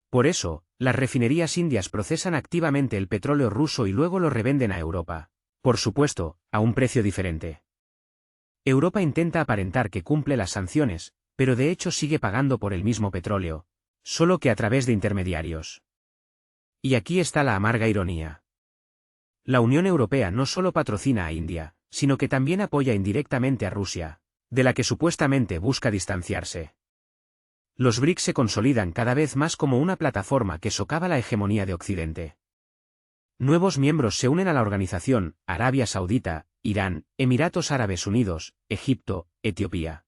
Por eso, las refinerías indias procesan activamente el petróleo ruso y luego lo revenden a Europa. Por supuesto, a un precio diferente. Europa intenta aparentar que cumple las sanciones, pero de hecho sigue pagando por el mismo petróleo, solo que a través de intermediarios. Y aquí está la amarga ironía. La Unión Europea no solo patrocina a India, sino que también apoya indirectamente a Rusia, de la que supuestamente busca distanciarse. Los BRICS se consolidan cada vez más como una plataforma que socava la hegemonía de Occidente. Nuevos miembros se unen a la organización: Arabia Saudita, Irán, Emiratos Árabes Unidos, Egipto, Etiopía.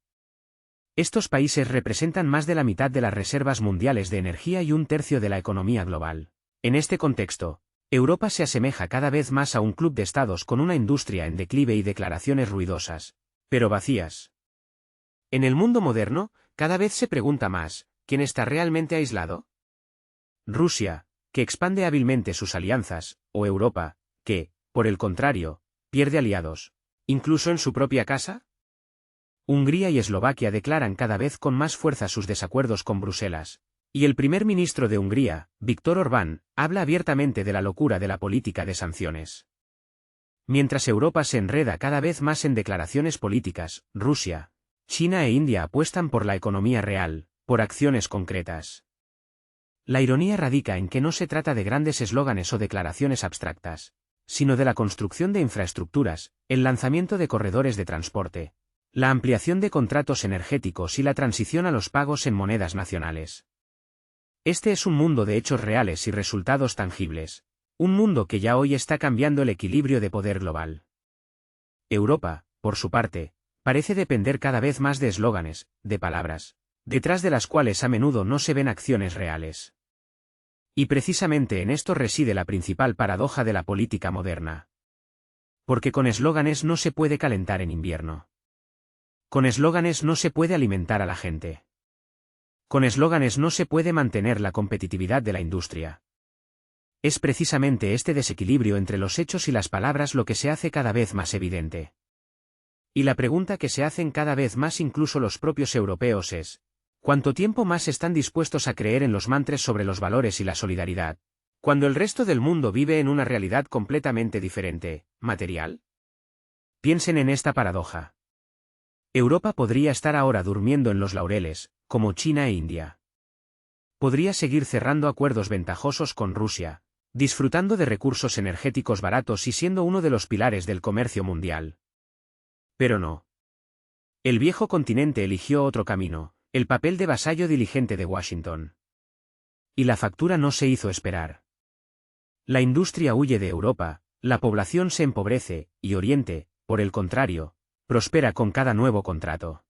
Estos países representan más de la mitad de las reservas mundiales de energía y un tercio de la economía global. En este contexto, Europa se asemeja cada vez más a un club de estados con una industria en declive y declaraciones ruidosas, pero vacías. En el mundo moderno, cada vez se pregunta más, ¿quién está realmente aislado? Rusia, que expande hábilmente sus alianzas, o Europa, que, por el contrario, pierde aliados, incluso en su propia casa. Hungría y Eslovaquia declaran cada vez con más fuerza sus desacuerdos con Bruselas, y el primer ministro de Hungría, Viktor Orbán, habla abiertamente de la locura de la política de sanciones. Mientras Europa se enreda cada vez más en declaraciones políticas, Rusia, China e India apuestan por la economía real, por acciones concretas. La ironía radica en que no se trata de grandes eslóganes o declaraciones abstractas, sino de la construcción de infraestructuras, el lanzamiento de corredores de transporte, la ampliación de contratos energéticos y la transición a los pagos en monedas nacionales. Este es un mundo de hechos reales y resultados tangibles, un mundo que ya hoy está cambiando el equilibrio de poder global. Europa, por su parte, parece depender cada vez más de eslóganes, de palabras, detrás de las cuales a menudo no se ven acciones reales. Y precisamente en esto reside la principal paradoja de la política moderna. Porque con eslóganes no se puede calentar en invierno. Con eslóganes no se puede alimentar a la gente. Con eslóganes no se puede mantener la competitividad de la industria. Es precisamente este desequilibrio entre los hechos y las palabras lo que se hace cada vez más evidente. Y la pregunta que se hacen cada vez más incluso los propios europeos es: ¿cuánto tiempo más están dispuestos a creer en los mantras sobre los valores y la solidaridad, cuando el resto del mundo vive en una realidad completamente diferente, material? Piensen en esta paradoja. Europa podría estar ahora durmiendo en los laureles, como China e India. Podría seguir cerrando acuerdos ventajosos con Rusia, disfrutando de recursos energéticos baratos y siendo uno de los pilares del comercio mundial. Pero no. El viejo continente eligió otro camino, el papel de vasallo diligente de Washington. Y la factura no se hizo esperar. La industria huye de Europa, la población se empobrece, y Oriente, por el contrario, prospera con cada nuevo contrato.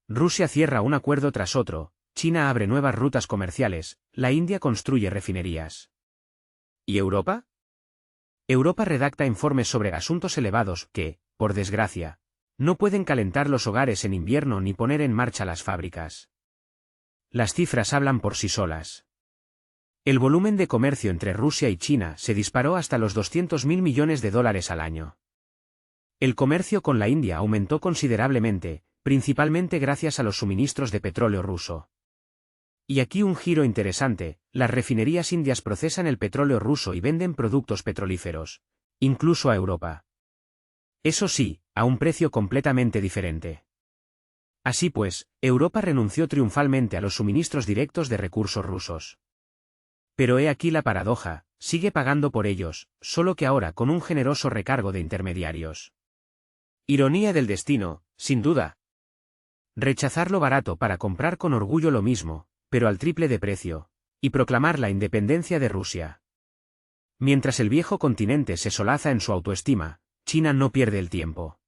Rusia cierra un acuerdo tras otro, China abre nuevas rutas comerciales, la India construye refinerías. ¿Y Europa? Europa redacta informes sobre asuntos elevados que, por desgracia, no pueden calentar los hogares en invierno ni poner en marcha las fábricas. Las cifras hablan por sí solas. El volumen de comercio entre Rusia y China se disparó hasta los 200.000 millones de dólares al año. El comercio con la India aumentó considerablemente, principalmente gracias a los suministros de petróleo ruso. Y aquí un giro interesante: las refinerías indias procesan el petróleo ruso y venden productos petrolíferos, incluso a Europa. Eso sí, a un precio completamente diferente. Así pues, Europa renunció triunfalmente a los suministros directos de recursos rusos. Pero he aquí la paradoja: sigue pagando por ellos, solo que ahora con un generoso recargo de intermediarios. Ironía del destino, sin duda. Rechazar lo barato para comprar con orgullo lo mismo, pero al triple de precio, y proclamar la independencia de Rusia. Mientras el viejo continente se solaza en su autoestima, China no pierde el tiempo.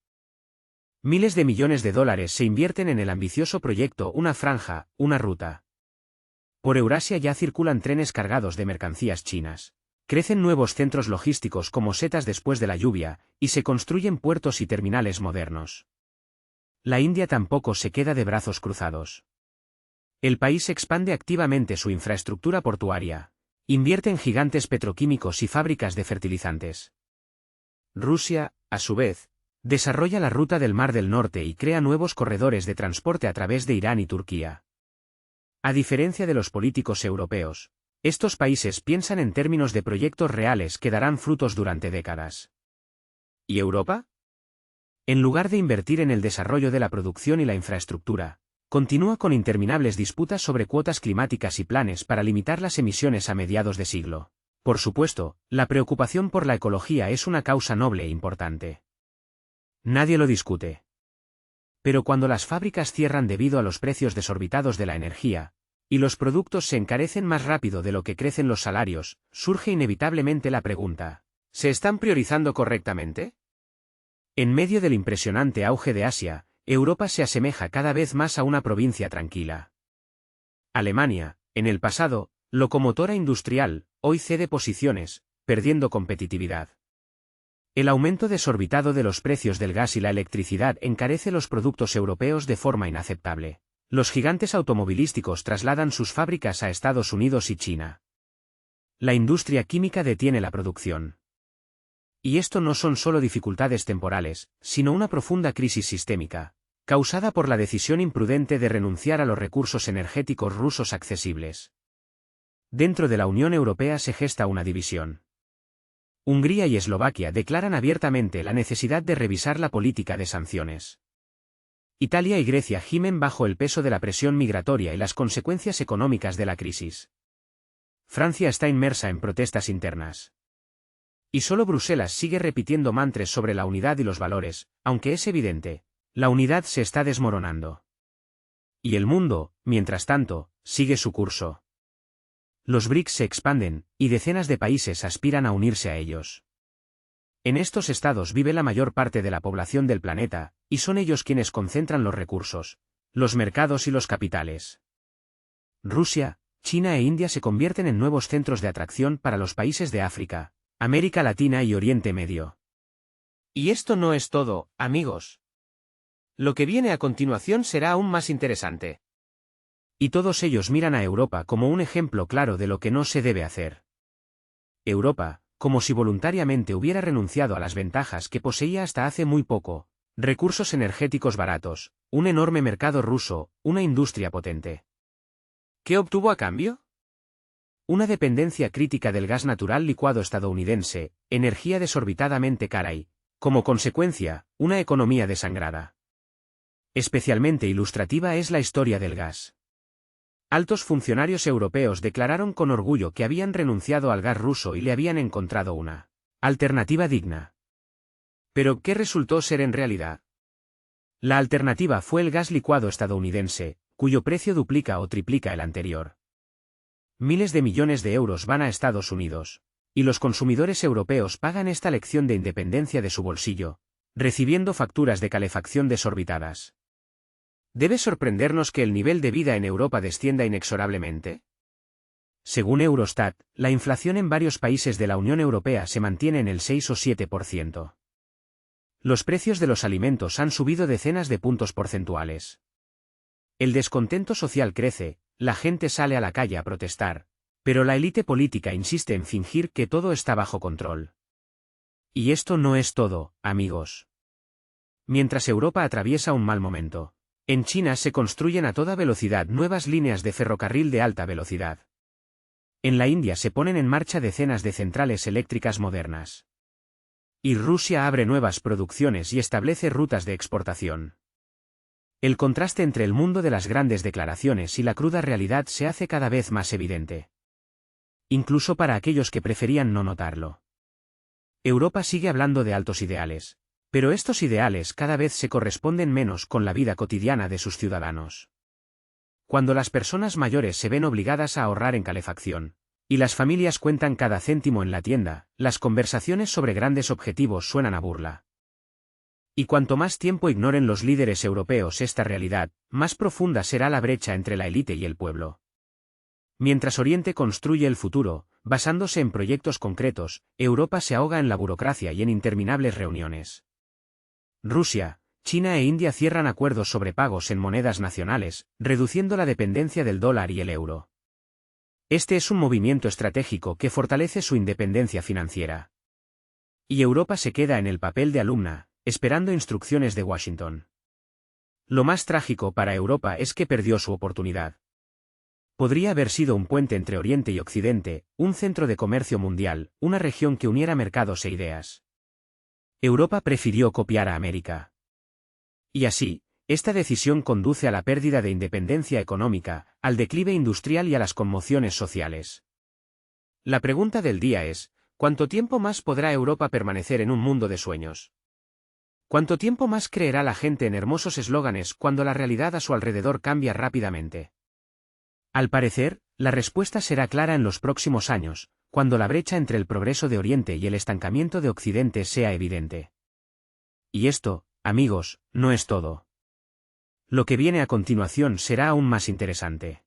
Miles de millones de dólares se invierten en el ambicioso proyecto Una Franja, una Ruta. Por Eurasia ya circulan trenes cargados de mercancías chinas. Crecen nuevos centros logísticos como setas después de la lluvia, y se construyen puertos y terminales modernos. La India tampoco se queda de brazos cruzados. El país expande activamente su infraestructura portuaria, invierte en gigantes petroquímicos y fábricas de fertilizantes. Rusia, a su vez, Desarrolla la ruta del Mar del Norte y crea nuevos corredores de transporte a través de Irán y Turquía. A diferencia de los políticos europeos, estos países piensan en términos de proyectos reales que darán frutos durante décadas. ¿Y Europa? En lugar de invertir en el desarrollo de la producción y la infraestructura, continúa con interminables disputas sobre cuotas climáticas y planes para limitar las emisiones a mediados de siglo. Por supuesto, la preocupación por la ecología es una causa noble e importante. Nadie lo discute. Pero cuando las fábricas cierran debido a los precios desorbitados de la energía, y los productos se encarecen más rápido de lo que crecen los salarios, surge inevitablemente la pregunta: ¿se están priorizando correctamente? En medio del impresionante auge de Asia, Europa se asemeja cada vez más a una provincia tranquila. Alemania, en el pasado, locomotora industrial, hoy cede posiciones, perdiendo competitividad. El aumento desorbitado de los precios del gas y la electricidad encarece los productos europeos de forma inaceptable. Los gigantes automovilísticos trasladan sus fábricas a Estados Unidos y China. La industria química detiene la producción. Y esto no son solo dificultades temporales, sino una profunda crisis sistémica, causada por la decisión imprudente de renunciar a los recursos energéticos rusos accesibles. Dentro de la Unión Europea se gesta una división. Hungría y Eslovaquia declaran abiertamente la necesidad de revisar la política de sanciones. Italia y Grecia gimen bajo el peso de la presión migratoria y las consecuencias económicas de la crisis. Francia está inmersa en protestas internas. Y solo Bruselas sigue repitiendo mantras sobre la unidad y los valores, aunque es evidente, la unidad se está desmoronando. Y el mundo, mientras tanto, sigue su curso. Los BRICS se expanden, y decenas de países aspiran a unirse a ellos. En estos estados vive la mayor parte de la población del planeta, y son ellos quienes concentran los recursos, los mercados y los capitales. Rusia, China e India se convierten en nuevos centros de atracción para los países de África, América Latina y Oriente Medio. Y esto no es todo, amigos. Lo que viene a continuación será aún más interesante. Y todos ellos miran a Europa como un ejemplo claro de lo que no se debe hacer. Europa, como si voluntariamente hubiera renunciado a las ventajas que poseía hasta hace muy poco: recursos energéticos baratos, un enorme mercado ruso, una industria potente. ¿Qué obtuvo a cambio? Una dependencia crítica del gas natural licuado estadounidense, energía desorbitadamente cara y, como consecuencia, una economía desangrada. Especialmente ilustrativa es la historia del gas. Altos funcionarios europeos declararon con orgullo que habían renunciado al gas ruso y le habían encontrado una alternativa digna. ¿Pero qué resultó ser en realidad? La alternativa fue el gas licuado estadounidense, cuyo precio duplica o triplica el anterior. Miles de millones de euros van a Estados Unidos, y los consumidores europeos pagan esta lección de independencia de su bolsillo, recibiendo facturas de calefacción desorbitadas. ¿Debe sorprendernos que el nivel de vida en Europa descienda inexorablemente? Según Eurostat, la inflación en varios países de la Unión Europea se mantiene en el 6 o 7%. Los precios de los alimentos han subido decenas de puntos porcentuales. El descontento social crece, la gente sale a la calle a protestar, pero la élite política insiste en fingir que todo está bajo control. Y esto no es todo, amigos. Mientras Europa atraviesa un mal momento, en China se construyen a toda velocidad nuevas líneas de ferrocarril de alta velocidad. En la India se ponen en marcha decenas de centrales eléctricas modernas. Y Rusia abre nuevas producciones y establece rutas de exportación. El contraste entre el mundo de las grandes declaraciones y la cruda realidad se hace cada vez más evidente. Incluso para aquellos que preferían no notarlo. Europa sigue hablando de altos ideales, pero estos ideales cada vez se corresponden menos con la vida cotidiana de sus ciudadanos. Cuando las personas mayores se ven obligadas a ahorrar en calefacción, y las familias cuentan cada céntimo en la tienda, las conversaciones sobre grandes objetivos suenan a burla. Y cuanto más tiempo ignoren los líderes europeos esta realidad, más profunda será la brecha entre la élite y el pueblo. Mientras Oriente construye el futuro, basándose en proyectos concretos, Europa se ahoga en la burocracia y en interminables reuniones. Rusia, China e India cierran acuerdos sobre pagos en monedas nacionales, reduciendo la dependencia del dólar y el euro. Este es un movimiento estratégico que fortalece su independencia financiera. Y Europa se queda en el papel de alumna, esperando instrucciones de Washington. Lo más trágico para Europa es que perdió su oportunidad. Podría haber sido un puente entre Oriente y Occidente, un centro de comercio mundial, una región que uniera mercados e ideas. Europa prefirió copiar a América. Y así, esta decisión conduce a la pérdida de independencia económica, al declive industrial y a las conmociones sociales. La pregunta del día es, ¿cuánto tiempo más podrá Europa permanecer en un mundo de sueños? ¿Cuánto tiempo más creerá la gente en hermosos eslóganes cuando la realidad a su alrededor cambia rápidamente? Al parecer, la respuesta será clara en los próximos años, cuando la brecha entre el progreso de Oriente y el estancamiento de Occidente sea evidente. Y esto, amigos, no es todo. Lo que viene a continuación será aún más interesante.